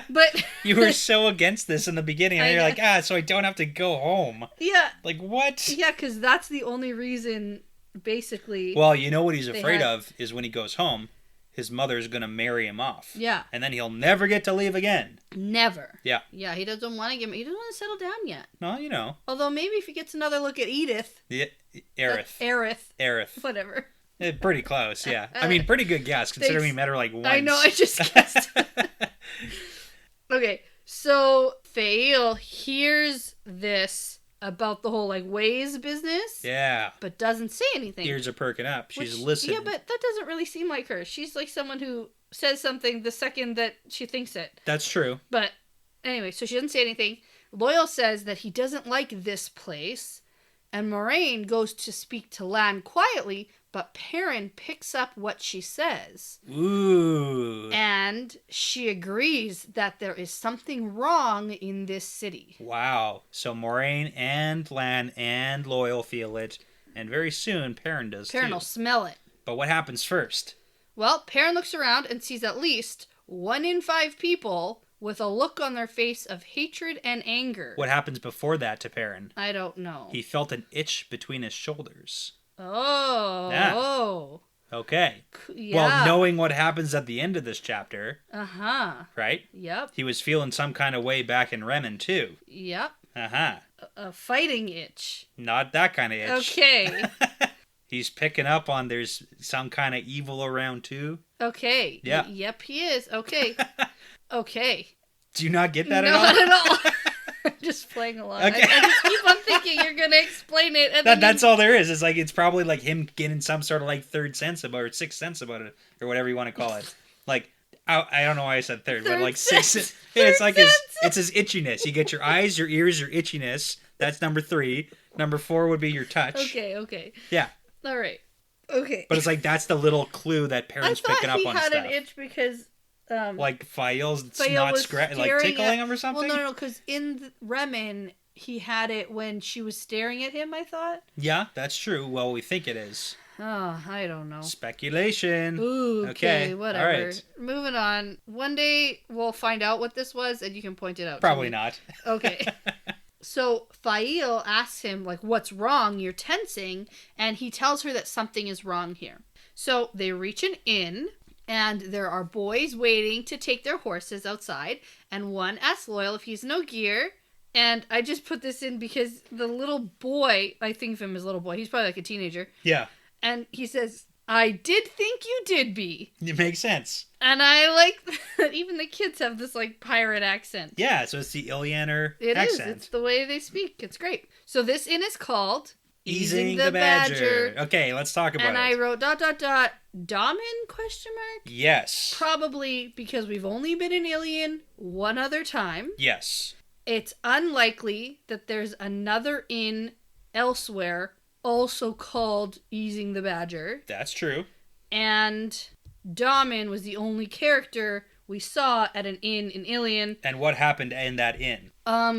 Speaker 1: But
Speaker 2: you were so against this in the beginning, and
Speaker 1: I
Speaker 2: you're
Speaker 1: know.
Speaker 2: like, so I don't have to go home.
Speaker 1: yeah.
Speaker 2: Like, what?
Speaker 1: Yeah, because that's the only reason, basically.
Speaker 2: Well, you know what he's
Speaker 1: They
Speaker 2: afraid
Speaker 1: had-
Speaker 2: of is when he goes home, his mother's going to marry him off.
Speaker 1: Yeah.
Speaker 2: And then he'll never get to leave again.
Speaker 1: Never.
Speaker 2: Yeah.
Speaker 1: Yeah, he doesn't want to he doesn't want to settle down yet.
Speaker 2: No, you know.
Speaker 1: Although maybe if he gets another look at Edith.
Speaker 2: Yeah, Aerith.
Speaker 1: Aerith. Whatever.
Speaker 2: Pretty close, yeah. I mean, pretty good guess, considering we met her once.
Speaker 1: I know, I just guessed. Okay, so Fael hears this about the whole ways business.
Speaker 2: Yeah.
Speaker 1: But doesn't say anything.
Speaker 2: Ears are perking up. She's
Speaker 1: Which-
Speaker 2: listening.
Speaker 1: Yeah, but that doesn't really seem like her. She's like someone who says something the second that she thinks it.
Speaker 2: That's true.
Speaker 1: But anyway, so she doesn't say anything. Loyal says that he doesn't like this place. And Moraine goes to speak to Lan quietly, but Perrin picks up what she says.
Speaker 2: Ooh.
Speaker 1: And she agrees that there is something wrong in this city.
Speaker 2: Wow. So Moraine and Lan and Loyal feel it, and very soon Perrin does
Speaker 1: Perrin
Speaker 2: too.
Speaker 1: will smell it.
Speaker 2: But what happens first?
Speaker 1: Well, Perrin looks around and sees at least 1 in 5 people with a look on their face of hatred and anger.
Speaker 2: What happens before that to Perrin?
Speaker 1: I don't know.
Speaker 2: He felt an itch between his shoulders.
Speaker 1: Oh.
Speaker 2: Yeah.
Speaker 1: Oh.
Speaker 2: Okay.
Speaker 1: Yeah.
Speaker 2: Well, knowing what happens at the end of this chapter,
Speaker 1: Uh-huh.
Speaker 2: right?
Speaker 1: Yep.
Speaker 2: He was feeling some kind of way back in Remen, too.
Speaker 1: Yep.
Speaker 2: Uh-huh.
Speaker 1: A fighting itch.
Speaker 2: Not that kind of itch.
Speaker 1: Okay.
Speaker 2: He's picking up on there's some kind of evil around, too.
Speaker 1: Okay.
Speaker 2: Yeah.
Speaker 1: Yep, he is. Okay. Okay.
Speaker 2: Do you not get that
Speaker 1: No,
Speaker 2: at all?
Speaker 1: not at all. I'm just playing along.
Speaker 2: Okay.
Speaker 1: I just keep on thinking you're going to explain it. And then
Speaker 2: That's all there is. It's probably him getting some sort of third sense about it, or sixth sense about it, or whatever you want to call it. I don't know why I said third,
Speaker 1: Third
Speaker 2: but
Speaker 1: sense.
Speaker 2: Yeah, it's
Speaker 1: Third
Speaker 2: it's his itchiness. You get your eyes, your ears, your itchiness. That's number 3. Number 4 would be your touch.
Speaker 1: Okay.
Speaker 2: Yeah.
Speaker 1: All right. Okay.
Speaker 2: But it's that's the little clue that
Speaker 1: I
Speaker 2: Perrin's
Speaker 1: thought
Speaker 2: picking up
Speaker 1: he
Speaker 2: on
Speaker 1: had
Speaker 2: stuff.
Speaker 1: an itch because...
Speaker 2: Files
Speaker 1: Fael
Speaker 2: not
Speaker 1: was
Speaker 2: tickling
Speaker 1: staring
Speaker 2: him or something?
Speaker 1: Well, no, because in Remen, he had it when she was staring at him, I thought.
Speaker 2: Yeah, that's true. Well, we think it is.
Speaker 1: Oh, I don't know.
Speaker 2: Speculation.
Speaker 1: Ooh, okay, whatever.
Speaker 2: All right.
Speaker 1: Moving on. One day we'll find out what this was, and you can point it out.
Speaker 2: Probably
Speaker 1: to me.
Speaker 2: not.
Speaker 1: Okay. So Fael asks him, what's wrong? You're tensing. And he tells her that something is wrong here. So they reach an inn, and there are boys waiting to take their horses outside. And one asks Loyal if he's no gear. And I just put this in because the little boy, I think of him as a little boy. He's probably a teenager.
Speaker 2: Yeah.
Speaker 1: And he says, I did think you did be.
Speaker 2: It makes sense.
Speaker 1: And I like that even the kids have this pirate accent.
Speaker 2: Yeah, so it's the Ilianer
Speaker 1: It is.
Speaker 2: accent.
Speaker 1: It's the way they speak. It's great. So this inn is called
Speaker 2: Easing the Badger. Okay, let's talk about
Speaker 1: and
Speaker 2: it.
Speaker 1: I wrote ... Damen ?
Speaker 2: Yes.
Speaker 1: Probably because we've only been in Ilion one other time.
Speaker 2: Yes.
Speaker 1: It's unlikely that there's another inn elsewhere also called Easing the Badger.
Speaker 2: That's true.
Speaker 1: And Damen was the only character we saw at an inn in Ilion.
Speaker 2: And what happened in that inn?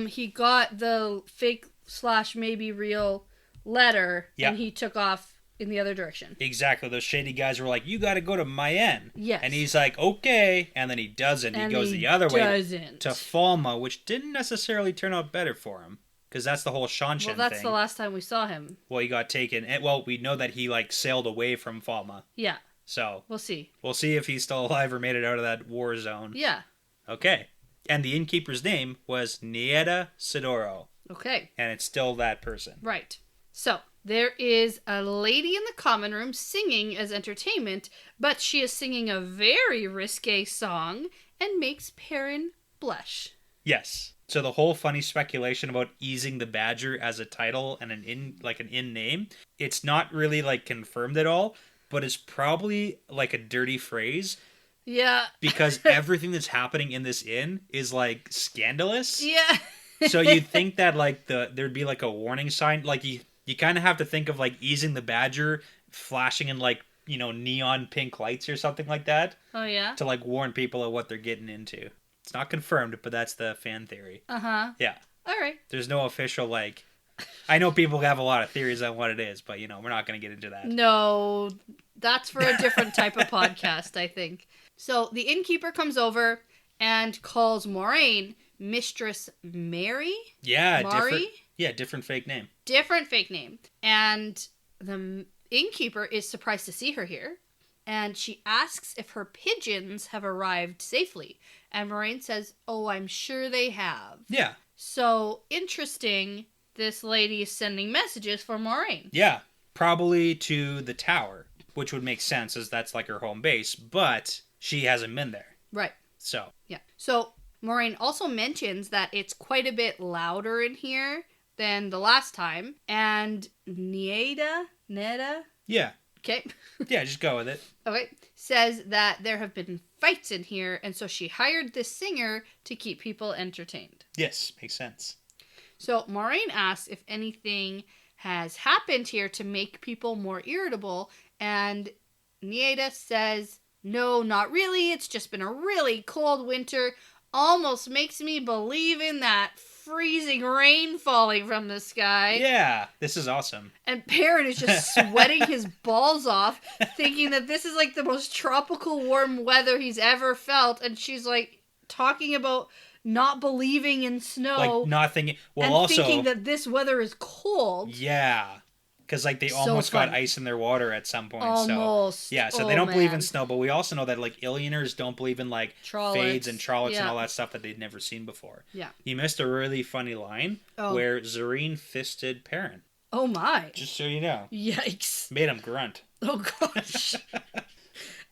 Speaker 1: He got the fake / maybe real letter,
Speaker 2: Yeah.
Speaker 1: and he took off in the other direction.
Speaker 2: Exactly. Those shady guys were like, you got to go to Mayenne.
Speaker 1: Yes.
Speaker 2: And he's like, okay. And then he doesn't.
Speaker 1: And
Speaker 2: he goes
Speaker 1: he
Speaker 2: the other way
Speaker 1: doesn't.
Speaker 2: to Falma, which didn't necessarily turn out better for him. Because that's the whole Shanshan
Speaker 1: Well, that's
Speaker 2: thing.
Speaker 1: the last time we saw him.
Speaker 2: Well, he got taken. Well, we know that he sailed away from Falma.
Speaker 1: Yeah.
Speaker 2: So
Speaker 1: We'll see.
Speaker 2: we'll see if he's still alive or made it out of that war zone.
Speaker 1: Yeah.
Speaker 2: Okay. And the innkeeper's name was Nieta Sidoro.
Speaker 1: Okay.
Speaker 2: And it's still that person.
Speaker 1: Right. So, There is a lady in the common room singing as entertainment, but she is singing a very risque song and makes Perrin blush.
Speaker 2: Yes. So the whole funny speculation about easing the badger as a title and an inn name, it's not really like confirmed at all, but it's probably like a dirty phrase.
Speaker 1: Yeah.
Speaker 2: Because everything that's happening in this inn is like scandalous.
Speaker 1: Yeah.
Speaker 2: So you'd think that like there'd be like a warning sign. Like you kind of have to think of like easing the badger flashing in like, neon pink lights or something like that.
Speaker 1: Oh, yeah?
Speaker 2: To like warn people of what they're getting into. It's not confirmed, but that's the fan theory.
Speaker 1: Uh-huh.
Speaker 2: Yeah.
Speaker 1: All right.
Speaker 2: There's no official like... I know people have a lot of theories on what it is, but we're not going to get into that.
Speaker 1: No, that's for a different type of podcast, I think. So the innkeeper comes over and calls Moraine Mistress Mary?
Speaker 2: Yeah,
Speaker 1: Mari?
Speaker 2: Different fake name.
Speaker 1: Different fake name. And the innkeeper is surprised to see her here. And she asks if her pigeons have arrived safely. And Moraine says, oh, I'm sure they have.
Speaker 2: Yeah.
Speaker 1: So, interesting, this lady is sending messages for Moraine.
Speaker 2: Yeah, probably to the tower, which would make sense as that's like her home base, but she hasn't been there.
Speaker 1: Right.
Speaker 2: So.
Speaker 1: Yeah. So, Moraine also mentions that it's quite a bit louder in here than the last time. And Neda?
Speaker 2: Yeah.
Speaker 1: Okay.
Speaker 2: Yeah, just go with it.
Speaker 1: Okay. Says that there have been fights in here, and so she hired this singer to keep people entertained.
Speaker 2: Yes, makes sense.
Speaker 1: So Moraine asks if anything has happened here to make people more irritable, and Nieda says, no, not really. It's just been a really cold winter. Almost makes me believe in that freezing rain falling from the sky.
Speaker 2: Yeah, this is awesome.
Speaker 1: And Perrin is just sweating his balls off, thinking that this is like the most tropical warm weather he's ever felt. And she's like talking about not believing in snow.
Speaker 2: Like not thinking, well,
Speaker 1: and
Speaker 2: also
Speaker 1: thinking that this weather is cold.
Speaker 2: Yeah. Because like they almost got ice in their water at some point.
Speaker 1: Almost.
Speaker 2: So yeah, so they don't believe in snow, but we also know that like alieners don't believe in like fades and trollocs and all that stuff that they'd never seen before.
Speaker 1: Yeah.
Speaker 2: You missed a really funny line where Zareen fisted Perrin.
Speaker 1: Oh my.
Speaker 2: Just so you know.
Speaker 1: Yikes.
Speaker 2: Made him grunt.
Speaker 1: Oh gosh.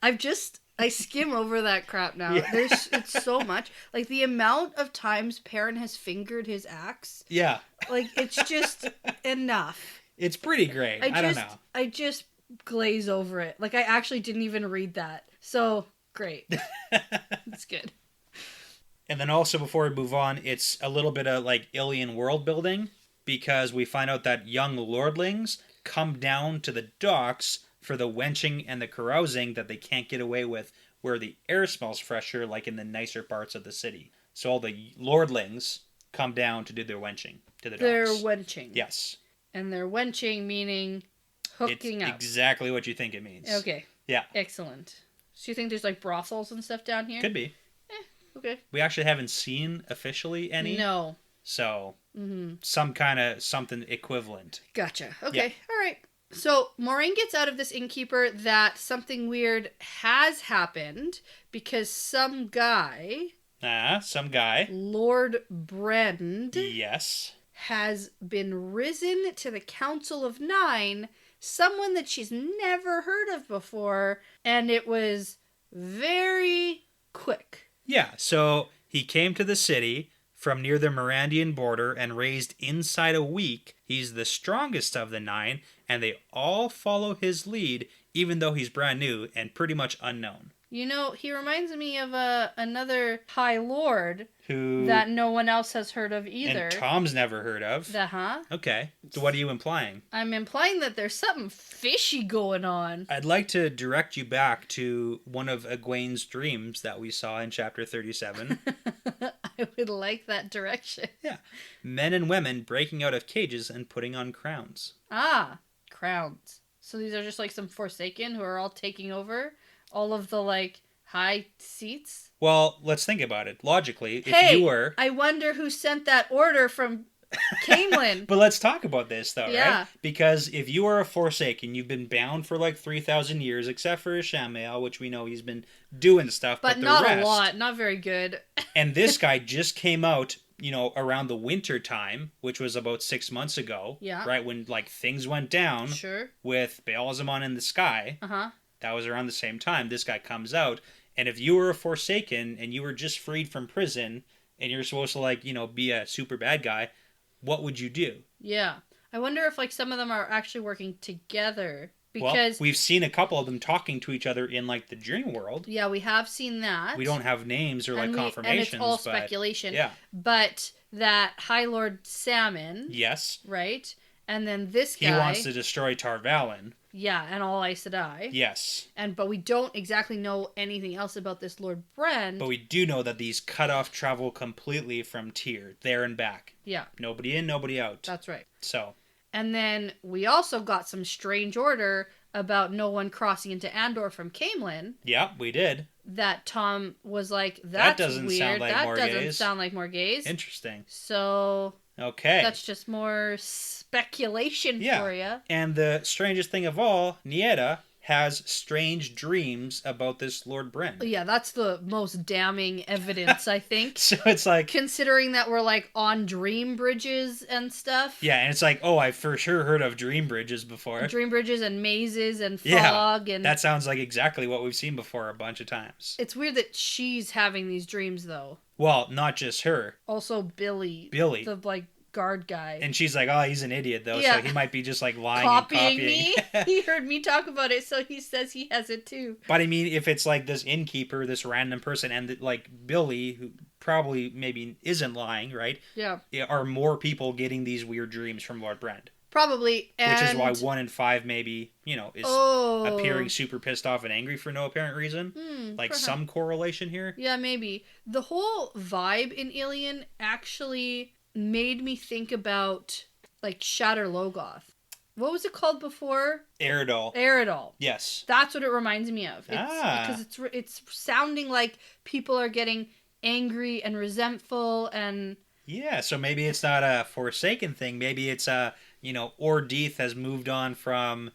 Speaker 1: I skim over that crap now.
Speaker 2: Yeah.
Speaker 1: It's so much. Like the amount of times Perrin has fingered his axe.
Speaker 2: Yeah.
Speaker 1: Like it's just enough.
Speaker 2: It's pretty great. I don't know.
Speaker 1: I just glaze over it. Like, I actually didn't even read that. So, great. It's good.
Speaker 2: And then also, before we move on, it's a little bit of, like, alien world building. Because we find out that young lordlings come down to the docks for the wenching and the carousing that they can't get away with where the air smells fresher, like in the nicer parts of the city. So all the lordlings come down to do their wenching to the docks.
Speaker 1: They're wenching.
Speaker 2: Yes.
Speaker 1: And they're wenching meaning hooking
Speaker 2: it's
Speaker 1: up.
Speaker 2: Exactly what you think it means.
Speaker 1: Okay.
Speaker 2: Yeah.
Speaker 1: Excellent. So you think there's like brothels and stuff down here?
Speaker 2: Could be.
Speaker 1: Okay.
Speaker 2: We actually haven't seen officially any.
Speaker 1: No.
Speaker 2: So some kind of something equivalent.
Speaker 1: Gotcha. Okay. Yeah. All right. So Moraine gets out of this innkeeper that something weird has happened because some guy, Lord Brand.
Speaker 2: Yes.
Speaker 1: Has been risen to the Council of Nine, someone that she's never heard of before, and it was very quick.
Speaker 2: Yeah, so he came to the city from near the Mirandian border and raised inside a week. He's the strongest of the nine, and they all follow his lead, even though he's brand new and pretty much unknown.
Speaker 1: You know, he reminds me of another High Lord
Speaker 2: who
Speaker 1: that no one else has heard of either.
Speaker 2: And Tom's never heard of. Okay. So what are you implying? I'm implying
Speaker 1: that there's something fishy going on.
Speaker 2: I'd like to direct you back to one of Egwene's dreams that we saw in chapter 37.
Speaker 1: I would like that direction.
Speaker 2: Yeah. Men and women breaking out of cages and putting on crowns.
Speaker 1: Ah, crowns. So these are just like some Forsaken who are all taking over all of the, like, high seats?
Speaker 2: Well, let's think about it. Logically, if you were...
Speaker 1: I wonder who sent that order from Camelin.
Speaker 2: But let's talk about this, though,
Speaker 1: yeah.
Speaker 2: right? Because if you are a Forsaken, you've been bound for, like, 3,000 years, except for Ishamael, which we know he's been doing stuff, but the
Speaker 1: not
Speaker 2: rest...
Speaker 1: a lot. Not very good.
Speaker 2: And this guy just came out around the winter time, which was about 6 months ago.
Speaker 1: Yeah.
Speaker 2: Right when like things went down.
Speaker 1: Sure.
Speaker 2: With Baalzamon in the sky.
Speaker 1: Uh-huh.
Speaker 2: That was around the same time. This guy comes out, and if you were a Forsaken and you were just freed from prison, and you're supposed to like be a super bad guy, what would you do?
Speaker 1: Yeah. I wonder if like some of them are actually working together. Because
Speaker 2: we've seen a couple of them talking to each other in like the dream world.
Speaker 1: Yeah, we have seen that.
Speaker 2: We don't have names or like confirmations.
Speaker 1: And it's all speculation.
Speaker 2: Yeah.
Speaker 1: But that High Lord Salmon.
Speaker 2: Yes.
Speaker 1: Right? And then this guy.
Speaker 2: He wants to destroy Tar-Valon.
Speaker 1: Yeah, and all Aes Sedai.
Speaker 2: Yes.
Speaker 1: But we don't exactly know anything else about this Lord Brand.
Speaker 2: But we do know that these cut-off travel completely from Tyr, there and back.
Speaker 1: Yeah.
Speaker 2: Nobody in, nobody out.
Speaker 1: That's right.
Speaker 2: So.
Speaker 1: And then we also got some strange order about no one crossing into Andor from Caemlyn.
Speaker 2: Yeah, we did.
Speaker 1: That Tom was like, that's
Speaker 2: that doesn't
Speaker 1: weird.
Speaker 2: Sound like
Speaker 1: that
Speaker 2: more
Speaker 1: doesn't
Speaker 2: gays.
Speaker 1: sound like more gays.
Speaker 2: Interesting.
Speaker 1: So...
Speaker 2: Okay.
Speaker 1: That's just more speculation for you.
Speaker 2: And the strangest thing of all, Nieta has strange dreams about this Lord Bryn.
Speaker 1: Yeah, that's the most damning evidence, I think.
Speaker 2: So it's like...
Speaker 1: Considering that we're, like, on dream bridges and stuff.
Speaker 2: Yeah, and it's like, oh, I've for sure heard of dream bridges before.
Speaker 1: Dream bridges and mazes and fog.
Speaker 2: Yeah,
Speaker 1: and
Speaker 2: that sounds like exactly what we've seen before a bunch of times.
Speaker 1: It's weird that she's having these dreams, though.
Speaker 2: Well, not just her.
Speaker 1: Also Billy. The, like, guard guy.
Speaker 2: And she's like, oh, he's an idiot, though, so he might be just, like, lying
Speaker 1: copying
Speaker 2: and copying.
Speaker 1: me. He heard me talk about it, so he says he has it, too.
Speaker 2: But, I mean, if it's, like, this innkeeper, this random person, and, like, Billy, who probably maybe isn't lying, right?
Speaker 1: Yeah.
Speaker 2: Are more people getting these weird dreams from Lord Brand.
Speaker 1: Probably.
Speaker 2: Which is why 1 in 5 maybe, is appearing super pissed off and angry for no apparent reason. Like, perhaps. Some correlation here.
Speaker 1: Yeah, maybe. The whole vibe in Ilion actually... made me think about, like, Shatter Logoth. What was it called before?
Speaker 2: Eridol. Yes.
Speaker 1: That's what it reminds me of. Because it's sounding like people are getting angry and resentful and...
Speaker 2: Yeah, so maybe it's not a Forsaken thing. Maybe it's Ordeath has moved on from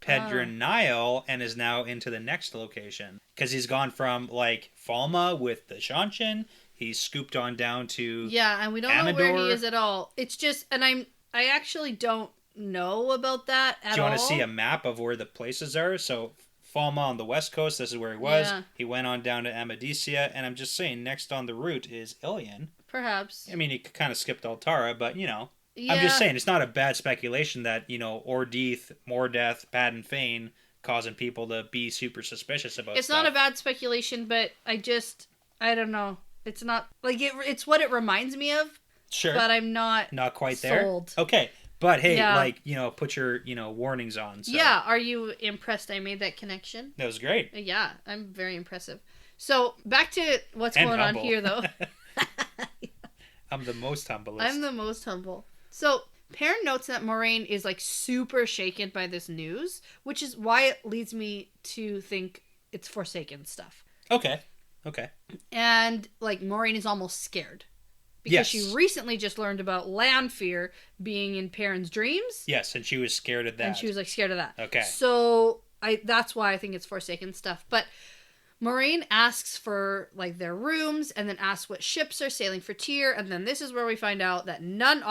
Speaker 2: Pedron Nile and is now into the next location. Because he's gone from, like, Falma with the Shanshin. He's scooped on down to
Speaker 1: and we don't know where he is at all. It's just, and I actually don't know about that at all.
Speaker 2: Do you want to see a map of where the places are? So, Falma on the west coast, this is where he was. Yeah. He went on down to Amadicia, and I'm just saying, next on the route is Ilion.
Speaker 1: Perhaps.
Speaker 2: I mean, he kind of skipped Altara, but, I'm just saying, it's not a bad speculation that, Ordeath, Mordeth, Padan Fane, causing people to be super suspicious about
Speaker 1: It's
Speaker 2: stuff.
Speaker 1: not a bad speculation, but I don't know. It's not, like, it's what it reminds me of.
Speaker 2: Sure.
Speaker 1: But I'm not
Speaker 2: quite
Speaker 1: sold.
Speaker 2: There? Okay. But hey, put your, warnings on. So.
Speaker 1: Yeah. Are you impressed I made that connection?
Speaker 2: That was great.
Speaker 1: Yeah. I'm very impressive. So, back to what's going on here, though.
Speaker 2: I'm the most humble.
Speaker 1: I'm the most humble. So, Perrin notes that Moiraine is, like, super shaken by this news, which is why it leads me to think it's Forsaken stuff.
Speaker 2: Okay.
Speaker 1: And, like, Moiraine is almost scared. Because she recently just learned about Lanfear being in Perrin's dreams.
Speaker 2: Yes, and she was scared of that.
Speaker 1: And she was, like, scared of that.
Speaker 2: Okay.
Speaker 1: So, that's why I think it's Forsaken stuff. But Moiraine asks for, like, their rooms, and then asks what ships are sailing for Tyr, and then this is where we find out that none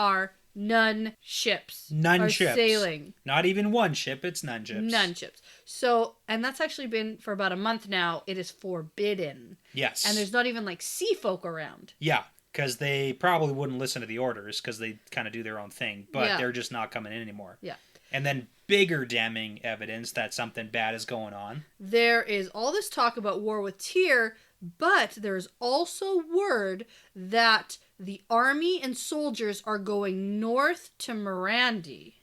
Speaker 1: ships are sailing.
Speaker 2: Not even one ship, it's none ships.
Speaker 1: None ships. So, and that's actually been for about a month now. It is forbidden.
Speaker 2: Yes.
Speaker 1: And there's not even, like, sea folk around.
Speaker 2: Yeah, because they probably wouldn't listen to the orders because they kind of do their own thing. But they're just not coming in anymore.
Speaker 1: Yeah.
Speaker 2: And then bigger damning evidence that something bad is going on.
Speaker 1: There is all this talk about war with Tyr, but there's also word that the army and soldiers are going north to Mirandi.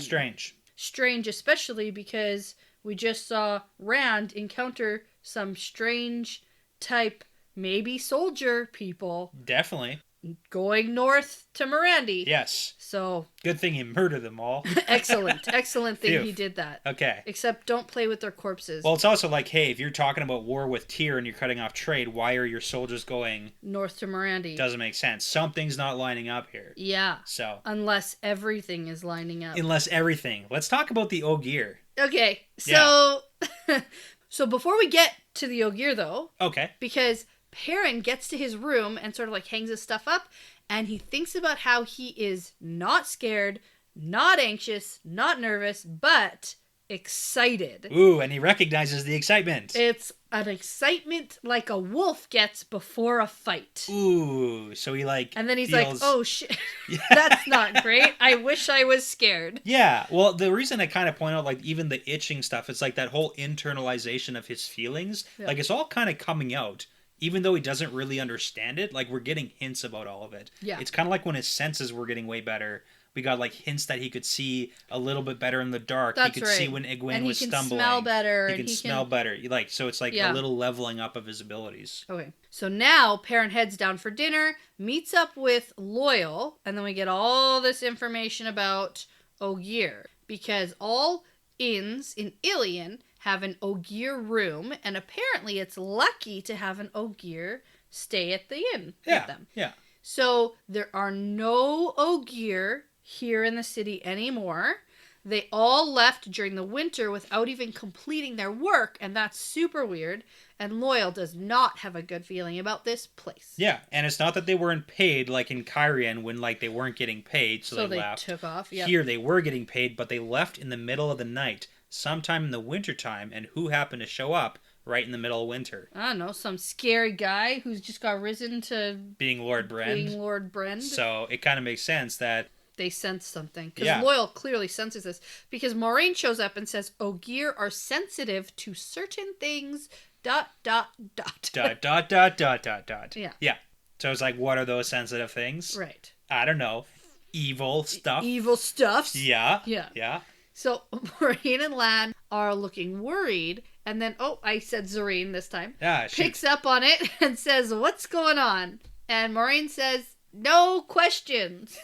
Speaker 2: Strange.
Speaker 1: Strange, especially because we just saw Rand encounter some strange type, maybe soldier people.
Speaker 2: Definitely.
Speaker 1: Going north to Mirandi.
Speaker 2: Yes.
Speaker 1: So.
Speaker 2: Good thing he murdered them all.
Speaker 1: Excellent thing he did that.
Speaker 2: Okay.
Speaker 1: Except don't play with their corpses.
Speaker 2: Well, it's also like, hey, if you're talking about war with Tyr and you're cutting off trade, why are your soldiers going
Speaker 1: north to Mirandi?
Speaker 2: Doesn't make sense. Something's not lining up here.
Speaker 1: Yeah.
Speaker 2: So.
Speaker 1: Unless everything is lining up.
Speaker 2: Unless everything. Let's talk about the Ogier.
Speaker 1: Okay. So. So before we get to the Ogier, though.
Speaker 2: Okay.
Speaker 1: Because Perrin gets to his room and sort of like hangs his stuff up, and he thinks about how he is not scared, not anxious, not nervous, but excited.
Speaker 2: Ooh, and he recognizes the excitement.
Speaker 1: It's an excitement like a wolf gets before a fight.
Speaker 2: Ooh, so he like...
Speaker 1: And then he's
Speaker 2: feels...
Speaker 1: like, oh shit, that's not great. I wish I was scared.
Speaker 2: Yeah, well, the reason I kind of point out, like, even the itching stuff, it's like that whole internalization of his feelings. Yeah. Like, it's all kind of coming out. Even though he doesn't really understand it, like, we're getting hints about all of it.
Speaker 1: Yeah.
Speaker 2: It's kind of like when his senses were getting way better. We got, like, hints that he could see a little bit better in the dark.
Speaker 1: That's
Speaker 2: he could see when Egwene was stumbling.
Speaker 1: And he can smell better.
Speaker 2: He can smell better. Like, so it's like a little leveling up of his abilities.
Speaker 1: Okay. So now Perrin heads down for dinner, meets up with Loyal, and then we get all this information about Ogier. Because all inns in Ilion have an Ogier room, and apparently it's lucky to have an Ogier stay at the inn with them.
Speaker 2: Yeah.
Speaker 1: So there are no Ogier here in the city anymore. They all left during the winter without even completing their work, and that's super weird. And Loyal does not have a good feeling about this place.
Speaker 2: Yeah, and it's not that they weren't paid like in Kyrian when like they weren't getting paid, so they left.
Speaker 1: Took off. Yep.
Speaker 2: Here they were getting paid, but they left in the middle of the night, sometime in the wintertime, and who happened to show up right in the middle of winter?
Speaker 1: I don't know, some scary guy who's just got risen to
Speaker 2: being Lord Brend. So it kind of makes sense that
Speaker 1: they sense something. Because Loyal clearly senses this. Because Moraine shows up and says, Ogier are sensitive to certain things, ... Yeah.
Speaker 2: Yeah. So it's like, what are those sensitive things?
Speaker 1: Right.
Speaker 2: I don't know. Evil stuff.
Speaker 1: Evil stuffs.
Speaker 2: Yeah.
Speaker 1: Yeah. So Moraine and Lan are looking worried. And then, I said Zareen this time.
Speaker 2: Yeah,
Speaker 1: picks up on it and says, what's going on? And Moraine says, no questions.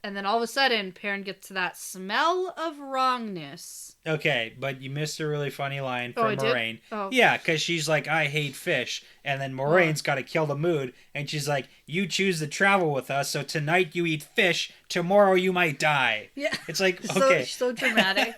Speaker 1: And then all of a sudden, Perrin gets to that smell of wrongness.
Speaker 2: Okay, but you missed a really funny line from Moraine.
Speaker 1: Oh.
Speaker 2: Yeah, because she's like, I hate fish. And then Moraine's got to kill the mood. And she's like, you choose to travel with us, so tonight you eat fish, tomorrow you might die.
Speaker 1: Yeah.
Speaker 2: It's like, okay.
Speaker 1: So dramatic.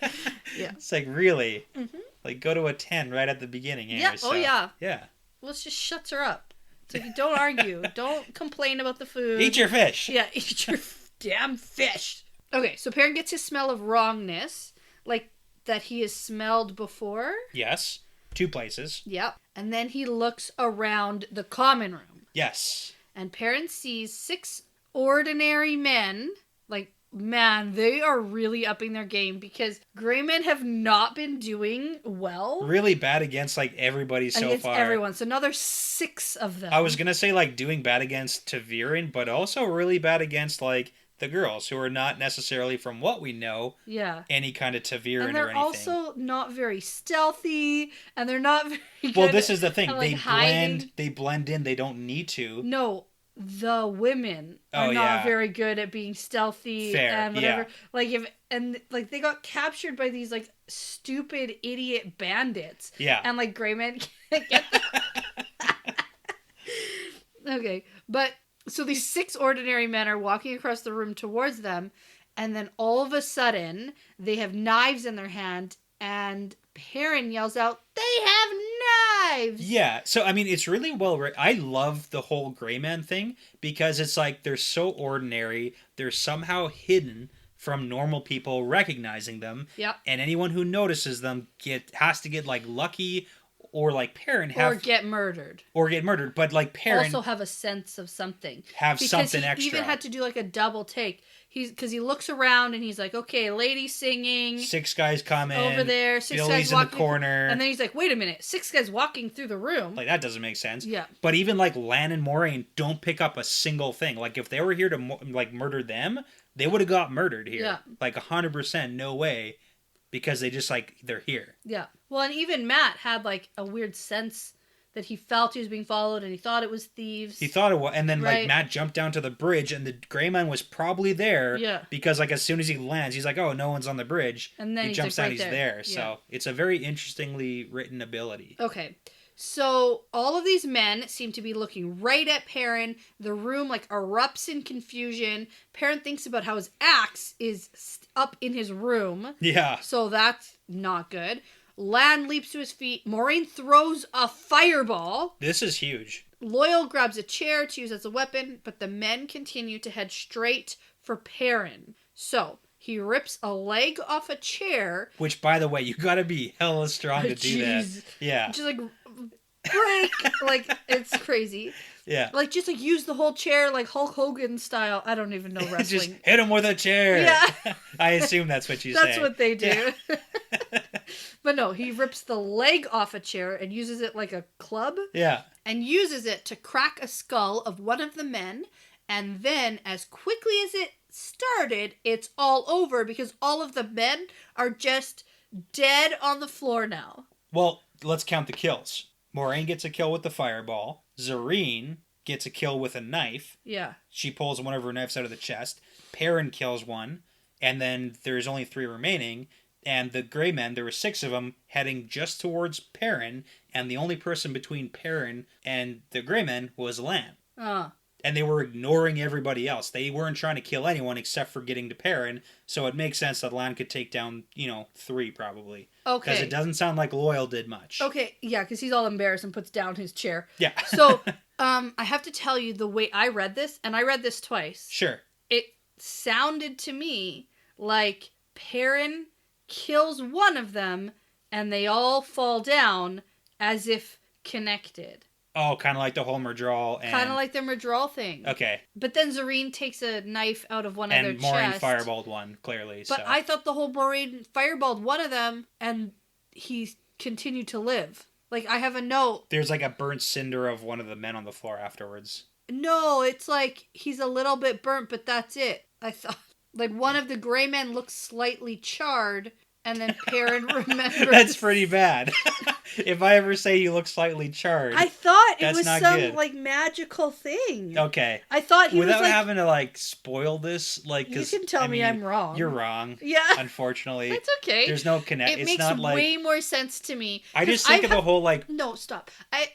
Speaker 1: Yeah.
Speaker 2: It's like, really?
Speaker 1: Mm-hmm.
Speaker 2: Like, go to a 10 right at the beginning here.
Speaker 1: Yeah.
Speaker 2: So,
Speaker 1: yeah.
Speaker 2: Yeah.
Speaker 1: Well, it just shuts her up. It's like, don't argue. Don't complain about the food.
Speaker 2: Eat your fish.
Speaker 1: Yeah, eat your damn fish. Okay, so Perrin gets his smell of wrongness, like that he has smelled before.
Speaker 2: Yes. 2 places.
Speaker 1: Yep. And then he looks around the common room.
Speaker 2: Yes.
Speaker 1: And Perrin sees 6 ordinary men. Like, man, they are really upping their game because Grey Men have not been doing well.
Speaker 2: Really bad against, like, everybody so
Speaker 1: against
Speaker 2: far.
Speaker 1: Everyone. So now there's 6 of them.
Speaker 2: I was going to say, like, doing bad against Taviran, but also really bad against, like, the girls who are not necessarily, from what we know, any kind of Taviran or anything.
Speaker 1: And they're also not very stealthy, and they're not very good.
Speaker 2: Well, this is the thing.
Speaker 1: They
Speaker 2: blend in. They don't need to.
Speaker 1: No, the women are not very good at being stealthy.
Speaker 2: Fair,
Speaker 1: and whatever. They got captured by these like stupid idiot bandits.
Speaker 2: Yeah.
Speaker 1: And like Grey Men can't get them. Okay, but so these 6 ordinary men are walking across the room towards them, and then all of a sudden they have knives in their hand, and Perrin yells out, "They have knives!"
Speaker 2: Yeah, so I mean, it's really well written. I love the whole Grey Man thing because it's like they're so ordinary, they're somehow hidden from normal people recognizing them.
Speaker 1: Yep.
Speaker 2: And anyone who notices them has to get like lucky. Or like Perrin
Speaker 1: get murdered.
Speaker 2: But like Perrin
Speaker 1: also have a sense of something.
Speaker 2: Something extra.
Speaker 1: He even had to do like a double take. Because he looks around and he's like, okay, lady singing.
Speaker 2: 6 guys come in.
Speaker 1: Over there. 6
Speaker 2: Billy's
Speaker 1: guys walking
Speaker 2: in the corner.
Speaker 1: And then he's like, wait a minute. 6 guys walking through the room.
Speaker 2: Like that doesn't make sense.
Speaker 1: Yeah.
Speaker 2: But even like Lan and Moraine don't pick up a single thing. Like if they were here to like murder them, they would have got murdered here.
Speaker 1: Yeah.
Speaker 2: Like 100% no way. Because they just like, they're here.
Speaker 1: Yeah. Well, and even Matt had like a weird sense that he felt he was being followed and he thought it was thieves.
Speaker 2: He thought it was. And then like Matt jumped down to the bridge and the Grey Man was probably there.
Speaker 1: Yeah.
Speaker 2: Because like as soon as he lands, he's like, oh, no one's on the bridge.
Speaker 1: And then
Speaker 2: he jumps down,
Speaker 1: like,
Speaker 2: he's there. So
Speaker 1: yeah.
Speaker 2: It's a very interestingly written ability.
Speaker 1: Okay. So all of these men seem to be looking right at Perrin. The room like erupts in confusion. Perrin thinks about how his axe is up in his room.
Speaker 2: Yeah.
Speaker 1: So that's not good. Lan leaps to his feet. Moraine throws a fireball.
Speaker 2: This is huge.
Speaker 1: Loyal grabs a chair to use as a weapon, but the men continue to head straight for Perrin. So, he rips a leg off a chair.
Speaker 2: Which, by the way, you gotta be hella strong to do that. Yeah.
Speaker 1: Just like, break! Like, it's crazy.
Speaker 2: Yeah.
Speaker 1: Like, just like use the whole chair, like Hulk Hogan style. I don't even know wrestling.
Speaker 2: Just hit him with a chair.
Speaker 1: Yeah.
Speaker 2: I assume that's what you say.
Speaker 1: That's what they do.
Speaker 2: Yeah.
Speaker 1: But no, he rips the leg off a chair and uses it like a club.
Speaker 2: Yeah.
Speaker 1: And uses it to crack a skull of one of the men. And then, as quickly as it started, it's all over because all of the men are just dead on the floor now.
Speaker 2: Well, let's count the kills. Moraine gets a kill with the fireball. Zareen gets a kill with a knife.
Speaker 1: Yeah.
Speaker 2: She pulls one of her knives out of the chest. Perrin kills one. And then there's only 3 remaining. And the Grey Men, there were 6 of them heading just towards Perrin. And the only person between Perrin and the Grey Men was Lan. And they were ignoring everybody else. They weren't trying to kill anyone except for getting to Perrin. So it makes sense that Lan could take down, 3 probably.
Speaker 1: Okay.
Speaker 2: Because it doesn't sound like Loyal did much.
Speaker 1: Okay, yeah, because he's all embarrassed and puts down his chair.
Speaker 2: Yeah.
Speaker 1: So, I have to tell you the way I read this, and I read this twice.
Speaker 2: Sure.
Speaker 1: It sounded to me like Perrin kills one of them, and they all fall down as if connected.
Speaker 2: Oh, kind of like the whole Murdral.
Speaker 1: Kind of like the Murdral thing.
Speaker 2: Okay.
Speaker 1: But then Zareen takes a knife out of one of their
Speaker 2: chests. And Moraine
Speaker 1: chest.
Speaker 2: fireballed one, clearly.
Speaker 1: But I thought the whole Moraine fireballed one of them, and he continued to live. Like, I have a note.
Speaker 2: There's like a burnt cinder of one of the men on the floor afterwards.
Speaker 1: No, it's like he's a little bit burnt, but that's it. I thought, like, one of the Grey Men looks slightly charred, and then Perrin remembers.
Speaker 2: That's pretty bad. If I ever say you look slightly charred,
Speaker 1: I thought it
Speaker 2: that's
Speaker 1: was
Speaker 2: not
Speaker 1: some
Speaker 2: good.
Speaker 1: like magical thing.
Speaker 2: Okay.
Speaker 1: I thought he
Speaker 2: without
Speaker 1: was like,
Speaker 2: having to like spoil this, like,
Speaker 1: you can tell me I'm wrong.
Speaker 2: You're wrong.
Speaker 1: Yeah.
Speaker 2: Unfortunately,
Speaker 1: it's okay.
Speaker 2: There's no connect.
Speaker 1: It
Speaker 2: it's
Speaker 1: makes
Speaker 2: not like
Speaker 1: way more sense to me.
Speaker 2: I just think of the whole like.
Speaker 1: No, stop. I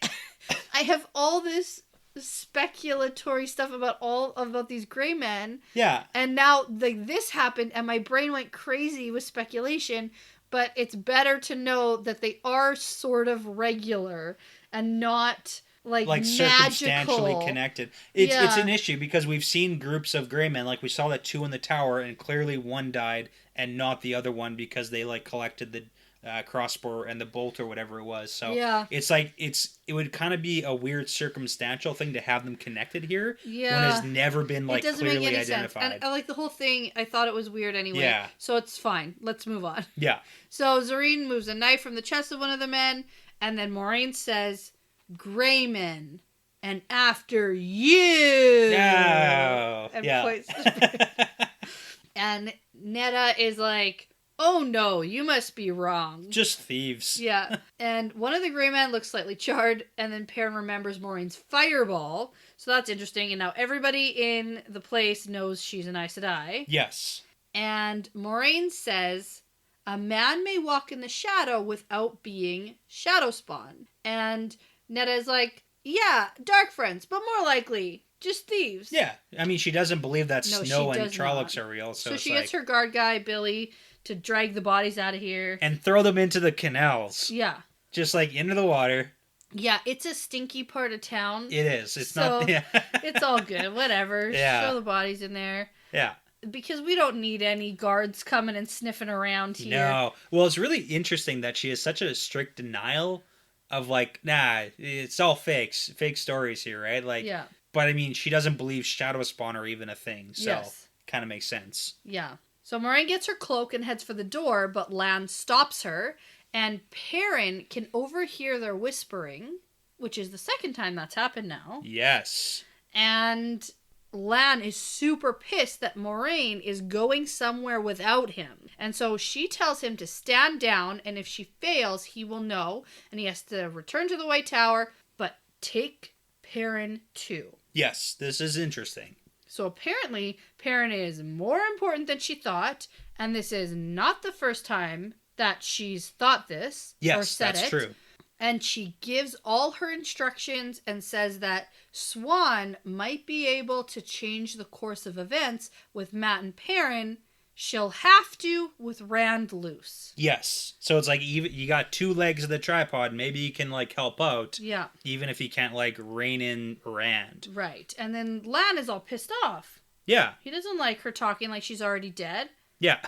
Speaker 1: have all this speculatory stuff about these Grey Men.
Speaker 2: Yeah.
Speaker 1: And now like this happened, and my brain went crazy with speculation. But it's better to know that they are sort of regular and not like
Speaker 2: circumstantially
Speaker 1: magical.
Speaker 2: Connected. It's an issue because we've seen groups of Grey Men, like we saw that 2 in the tower, and clearly one died and not the other one because they like collected the crossbow and the bolt or whatever it was. So it's like it would kind of be a weird circumstantial thing to have them connected here when it's never been like clearly identified.
Speaker 1: Sense. And I like the whole thing. I thought it was weird anyway.
Speaker 2: Yeah.
Speaker 1: So it's fine. Let's move on.
Speaker 2: Yeah.
Speaker 1: So Zareen moves a knife from the chest of one of the men, and then Moraine says, "Grey Men, and after you."
Speaker 2: No.
Speaker 1: And
Speaker 2: yeah.
Speaker 1: points. And Netta is like, "Oh no, you must be wrong.
Speaker 2: Just thieves."
Speaker 1: Yeah. And one of the Grey Men looks slightly charred, and then Perrin remembers Moraine's fireball. So that's interesting. And now everybody in the place knows she's an Aes Sedai.
Speaker 2: Yes.
Speaker 1: And Moraine says, "A man may walk in the shadow without being shadow spawn." And Netta is like, "Yeah, dark friends, but more likely just thieves."
Speaker 2: Yeah. I mean, she doesn't believe that Snow and Trollocs
Speaker 1: not.
Speaker 2: are real.
Speaker 1: So she gets her guard guy, Billy, to drag the bodies out of here.
Speaker 2: And throw them into the canals.
Speaker 1: Yeah.
Speaker 2: Just like into the water.
Speaker 1: Yeah, it's a stinky part of town.
Speaker 2: It is. It's not. Yeah.
Speaker 1: It's all good. Whatever.
Speaker 2: Yeah.
Speaker 1: Throw the bodies in there.
Speaker 2: Yeah.
Speaker 1: Because we don't need any guards coming and sniffing around here.
Speaker 2: No. Well, it's really interesting that she has such a strict denial of like, nah, it's all fakes. Fake stories here, right? Like,
Speaker 1: yeah.
Speaker 2: But I mean, she doesn't believe shadow spawn are even a thing. So
Speaker 1: yes.
Speaker 2: Kind of makes sense.
Speaker 1: Yeah. So Moraine gets her cloak and heads for the door, but Lan stops her, and Perrin can overhear their whispering, which is the second time that's happened now.
Speaker 2: Yes.
Speaker 1: And Lan is super pissed that Moraine is going somewhere without him. And so she tells him to stand down, and if she fails, he will know, and he has to return to the White Tower, but take Perrin too.
Speaker 2: Yes, this is interesting.
Speaker 1: So apparently, Perrin is more important than she thought, and this is not the first time that she's thought this or said it.
Speaker 2: Yes, that's true.
Speaker 1: And she gives all her instructions and says that Swan might be able to change the course of events with Matt and Perrin she'll have to with Rand loose.
Speaker 2: Yes. So it's like even you got 2 legs of the tripod. Maybe you can like help out.
Speaker 1: Yeah.
Speaker 2: Even if you can't like rein in Rand.
Speaker 1: Right. And then Lan is all pissed off.
Speaker 2: Yeah.
Speaker 1: He doesn't like her talking like she's already dead.
Speaker 2: Yeah.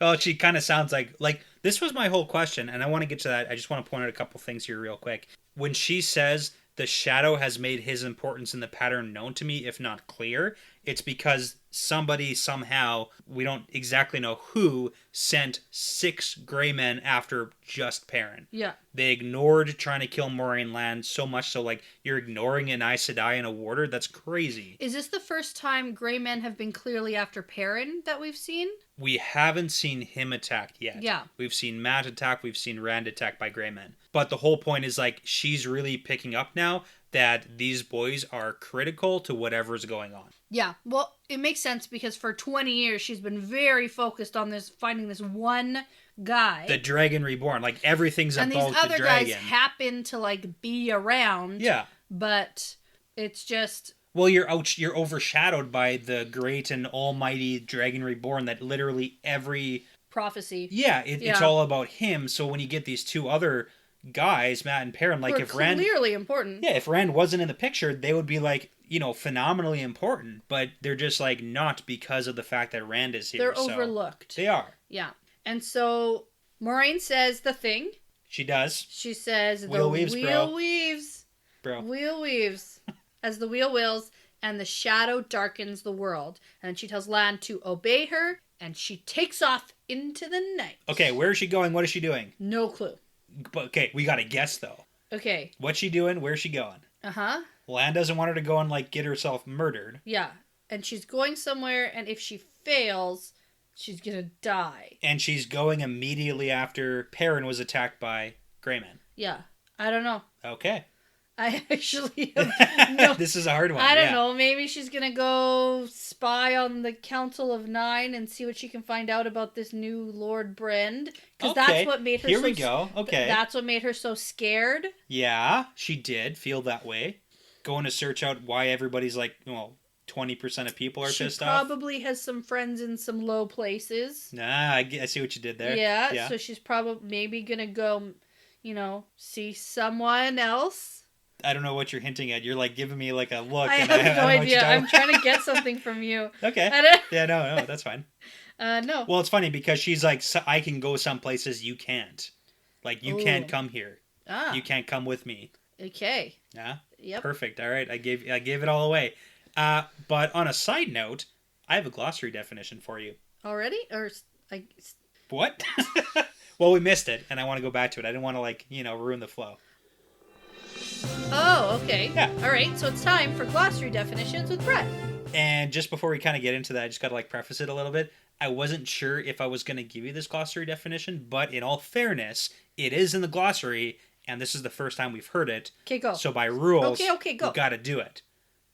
Speaker 2: Well, she kind of sounds like this was my whole question, and I want to get to that. I just want to point out a couple things here real quick. When she says the shadow has made his importance in the pattern known to me, if not clear, it's because somebody somehow, we don't exactly know who, sent 6 gray men after just Perrin.
Speaker 1: Yeah.
Speaker 2: They ignored trying to kill Moiraine Land so much so, like, you're ignoring an Aes Sedai and a warder? That's crazy.
Speaker 1: Is this the first time gray men have been clearly after Perrin that we've seen?
Speaker 2: We haven't seen him attacked yet.
Speaker 1: Yeah.
Speaker 2: We've seen Matt attacked, we've seen Rand attacked by gray men. But the whole point is, like, she's really picking up now that these boys are critical to whatever's going on.
Speaker 1: Yeah, well, it makes sense because for 20 years she's been very focused on finding this one guy.
Speaker 2: The Dragon Reborn, like everything's about the dragon.
Speaker 1: And these other guys happen to like be around.
Speaker 2: Yeah.
Speaker 1: But it's just...
Speaker 2: Well, you're overshadowed by the great and almighty Dragon Reborn that literally every...
Speaker 1: prophecy.
Speaker 2: Yeah, it's all about him. So when you get these 2 other guys, Matt and Perrin, like if Rand...
Speaker 1: clearly important.
Speaker 2: Yeah, if Rand wasn't in the picture, they would be like, phenomenally important, but they're just like not because of the fact that Rand is here.
Speaker 1: They're overlooked.
Speaker 2: They are.
Speaker 1: Yeah. And so Moiraine says the thing.
Speaker 2: She does.
Speaker 1: She says
Speaker 2: wheel weaves,
Speaker 1: bro. Wheel weaves as the wheel wheels and the shadow darkens the world. And she tells Lan to obey her and she takes off into the night.
Speaker 2: Okay, where is she going? What is she doing?
Speaker 1: No clue.
Speaker 2: But okay, we got to guess though.
Speaker 1: Okay.
Speaker 2: What's she doing? Where's she going?
Speaker 1: Uh-huh.
Speaker 2: Lan doesn't want her to go and like get herself murdered.
Speaker 1: Yeah. And she's going somewhere, and if she fails, she's gonna die.
Speaker 2: And she's going immediately after Perrin was attacked by Greyman.
Speaker 1: Yeah. I don't know.
Speaker 2: Okay.
Speaker 1: I actually have no...
Speaker 2: This is a hard one.
Speaker 1: I don't know. Maybe she's gonna go spy on the Council of Nine and see what she can find out about this new Lord Brend. Because that's what made her
Speaker 2: Here we go. Okay.
Speaker 1: That's what made her so scared.
Speaker 2: Yeah, she did feel that way. Going to search out why everybody's like, 20% of people are pissed off.
Speaker 1: She probably has some friends in some low places.
Speaker 2: Nah, I see what you did there.
Speaker 1: Yeah, so she's probably maybe gonna go, see someone else.
Speaker 2: I don't know what you're hinting at. You're like giving me like a look.
Speaker 1: I have no idea. I'm trying to get something from you.
Speaker 2: Okay. Yeah, no, that's fine.
Speaker 1: No.
Speaker 2: Well, it's funny because she's like, I can go some places you can't. Like, you can't come here. You can't come with me.
Speaker 1: Okay.
Speaker 2: Yeah.
Speaker 1: Yep.
Speaker 2: Perfect. All right. I gave it all away. But on a side note, I have a glossary definition for you.
Speaker 1: Already? Or
Speaker 2: what? Well, we missed it, and I want to go back to it. I didn't want to ruin the flow.
Speaker 1: Oh, okay.
Speaker 2: Yeah.
Speaker 1: All right. So it's time for glossary definitions with Brett.
Speaker 2: And just before we kind of get into that, I just got to preface it a little bit. I wasn't sure if I was going to give you this glossary definition, but in all fairness, it is in the glossary. And this is the first time we've heard it.
Speaker 1: Okay, go.
Speaker 2: So by rules,
Speaker 1: okay, go.
Speaker 2: We've got to do it.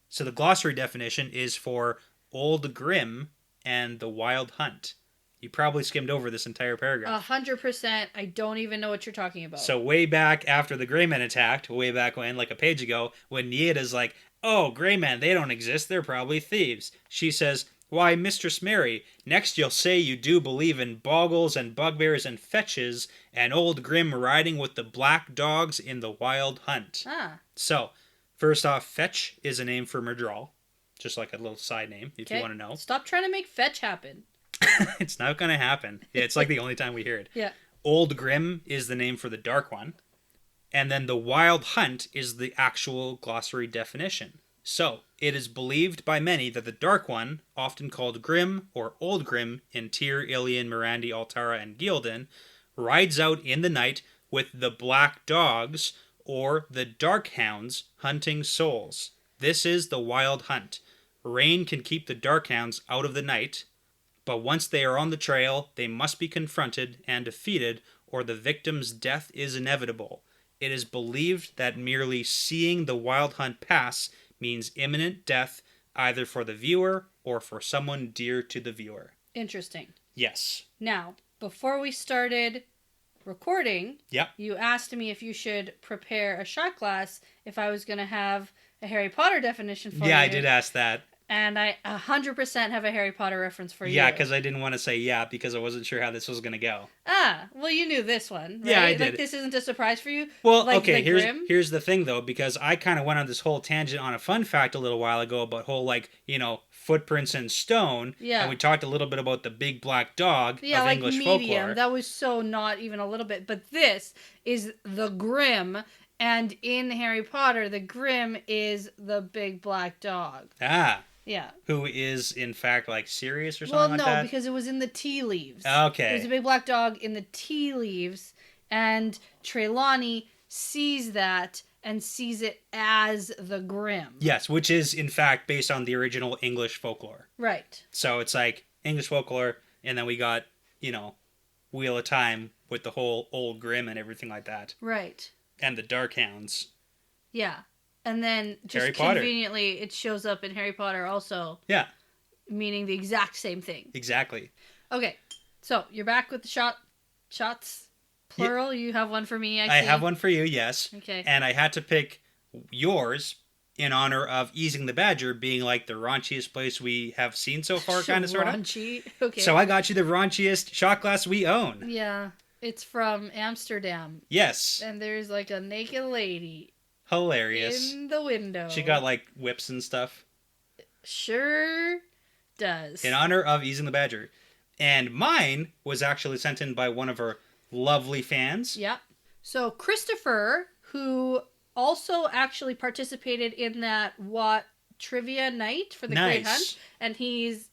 Speaker 2: So the glossary definition is for Old Grim and the Wild Hunt. You probably skimmed over this entire paragraph.
Speaker 1: 100%. I don't even know what you're talking about.
Speaker 2: So way back after the Greymen attacked, way back when, like a page ago, when Nieda's like, oh, Greymen, they don't exist, they're probably thieves. She says, why, Mistress Mary, next you'll say you do believe in boggles and bugbears and fetches, and Old Grim riding with the black dogs in the Wild Hunt. So, first off, Fetch is a name for Myrddraal. Just like a little side name, if you want to know.
Speaker 1: Stop trying to make Fetch happen.
Speaker 2: It's not going to happen. It's like the only time we hear it.
Speaker 1: Yeah.
Speaker 2: Old Grim is the name for the Dark One. And then the Wild Hunt is the actual glossary definition. So, it is believed by many that the Dark One, often called Grim or Old Grim in Tyr, Ilian, Mirandi, Altara, and Gildan, rides out in the night with the Black Dogs or the Dark Hounds hunting souls. This is the Wild Hunt. Rain can keep the Dark Hounds out of the night, but once they are on the trail, they must be confronted and defeated or the victim's death is inevitable. It is believed that merely seeing the Wild Hunt pass means imminent death, either for the viewer or for someone dear to the viewer.
Speaker 1: Interesting.
Speaker 2: Yes.
Speaker 1: Now, before we started recording,
Speaker 2: yep,
Speaker 1: you asked me if you should prepare a shot glass if I was going to have a Harry Potter definition for you.
Speaker 2: Yeah, I did ask that.
Speaker 1: And I 100% have a Harry Potter reference for you.
Speaker 2: Yeah, because I didn't want to say yeah because I wasn't sure how this was going to go.
Speaker 1: Well, you knew this one, right?
Speaker 2: Yeah, I did.
Speaker 1: Like, this isn't a surprise for you?
Speaker 2: Well,
Speaker 1: like,
Speaker 2: okay,
Speaker 1: the Grimm?
Speaker 2: here's the thing, though, because I kind of went on this whole tangent on a fun fact a little while ago about whole, like, footprints in stone.
Speaker 1: Yeah.
Speaker 2: And we talked a little bit about the big black dog of English
Speaker 1: medium.
Speaker 2: folklore.
Speaker 1: That was so not even a little bit. But this is the Grimm. And in Harry Potter, the Grimm is the big black dog.
Speaker 2: Ah.
Speaker 1: Yeah.
Speaker 2: Who is, in fact, like, Sirius or something like that?
Speaker 1: Well, no, because it was in the tea leaves.
Speaker 2: Okay.
Speaker 1: It was a big black dog in the tea leaves, and Trelawney sees that and sees it as the Grimm.
Speaker 2: Yes, which is, in fact, based on the original English folklore.
Speaker 1: Right.
Speaker 2: So it's like English folklore, and then we got, Wheel of Time with the whole old Grimm and everything like that.
Speaker 1: Right.
Speaker 2: And the Dark Hounds.
Speaker 1: Yeah. And then just
Speaker 2: Harry Potter.
Speaker 1: Conveniently, it shows up in Harry Potter also.
Speaker 2: Yeah.
Speaker 1: Meaning the exact same thing.
Speaker 2: Exactly.
Speaker 1: Okay. So, you're back with the shots, plural. You have one for me,
Speaker 2: I have one for you, yes.
Speaker 1: Okay.
Speaker 2: And I had to pick yours in honor of Easing the Badger being like the raunchiest place we have seen so far, kind of, sort of.
Speaker 1: Raunchy. Okay.
Speaker 2: So I got you the raunchiest shot glass we own.
Speaker 1: Yeah. It's from Amsterdam.
Speaker 2: Yes.
Speaker 1: And there's like a naked lady.
Speaker 2: Hilarious.
Speaker 1: In the window.
Speaker 2: She got like whips and stuff.
Speaker 1: Sure does.
Speaker 2: In honor of Easing the Badger. And mine was actually sent in by one of our lovely fans.
Speaker 1: Yep. So Christopher, who also actually participated in that trivia night for the Great Hunt, and he's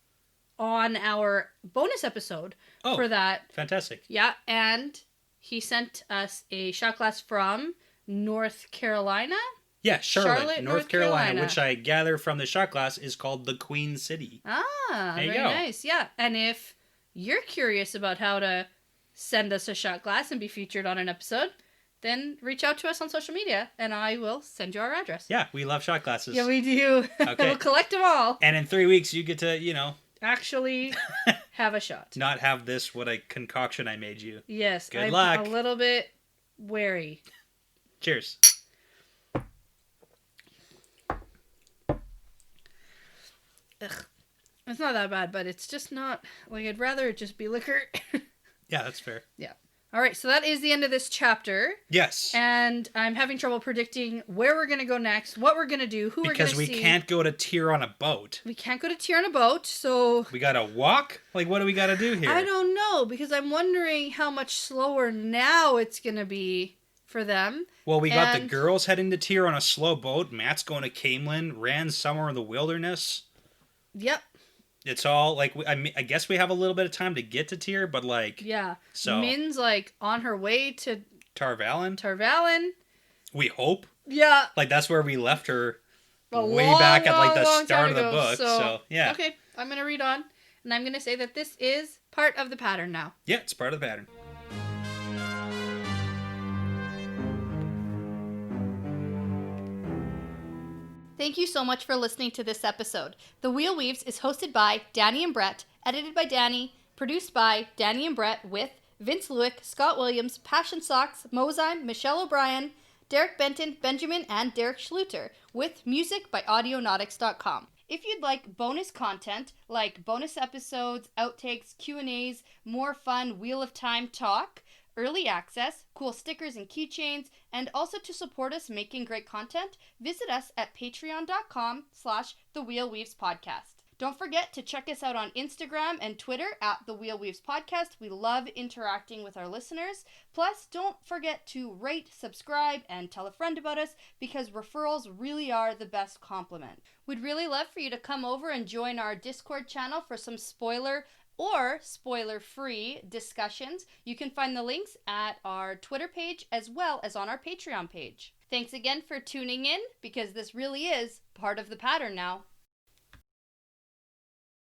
Speaker 1: on our bonus episode for that.
Speaker 2: Fantastic.
Speaker 1: Yeah, and he sent us a shot glass from North Carolina?
Speaker 2: Yeah, Charlotte, North Carolina, which I gather from the shot glass is called the Queen City.
Speaker 1: Very nice. Yeah, and if you're curious about how to send us a shot glass and be featured on an episode, then reach out to us on social media, and I will send you our address.
Speaker 2: Yeah, we love shot glasses.
Speaker 1: Yeah, we do.
Speaker 2: Okay.
Speaker 1: We'll collect them all.
Speaker 2: And in 3 weeks, you get to,
Speaker 1: actually have a shot.
Speaker 2: Not have this, what a concoction I made you.
Speaker 1: Yes.
Speaker 2: Good luck.
Speaker 1: I'm a little bit wary.
Speaker 2: Cheers.
Speaker 1: Ugh. It's not that bad, but it's just not... Like, I'd rather it just be liquor.
Speaker 2: Yeah, that's fair.
Speaker 1: Yeah. All right, so that is the end of this chapter.
Speaker 2: Yes.
Speaker 1: And I'm having trouble predicting where we're going to go next, what we're going to do, who we're going to see.
Speaker 2: Because we can't go to Tyr on a boat.
Speaker 1: We can't go to Tyr on a boat, so...
Speaker 2: We gotta walk? Like, what do we gotta do here?
Speaker 1: I don't know, because I'm wondering how much slower now it's going to be for them.
Speaker 2: Well, we got the girls heading to Tyr on a slow boat. Matt's going to Camelin. Rand's somewhere in the wilderness.
Speaker 1: Yep.
Speaker 2: It's all, like, I guess we have a little bit of time to get to Tyr, but, like...
Speaker 1: Yeah.
Speaker 2: So...
Speaker 1: Min's, like, on her way to...
Speaker 2: Tarvalin? We hope.
Speaker 1: Yeah.
Speaker 2: Like, that's where we left her way back at, like, the start of the book. So, yeah.
Speaker 1: Okay, I'm going to read on. And I'm going to say that this is part of the pattern now.
Speaker 2: Yeah, it's part of the pattern.
Speaker 1: Thank you so much for listening to this episode. The Wheel Weaves is hosted by Dani and Brett, edited by Dani, produced by Dani and Brett with Vince Lewick, Scott Williams, Passion Socks, Mozyme, Michelle O'Brien, Derek Benton, Benjamin, and Derek Schluter, with music by Audionautics.com. If you'd like bonus content, like bonus episodes, outtakes, Q&As, more fun Wheel of Time talk, early access, cool stickers and keychains, and also to support us making great content, visit us at patreon.com/thewheelweavespodcast. Don't forget to check us out on Instagram and Twitter at The Wheel Weaves Podcast. We love interacting with our listeners. Plus, don't forget to rate, subscribe, and tell a friend about us because referrals really are the best compliment. We'd really love for you to come over and join our Discord channel for some spoiler or spoiler-free discussions. You can find the links at our Twitter page as well as on our Patreon page. Thanks again for tuning in because this really is part of the pattern now.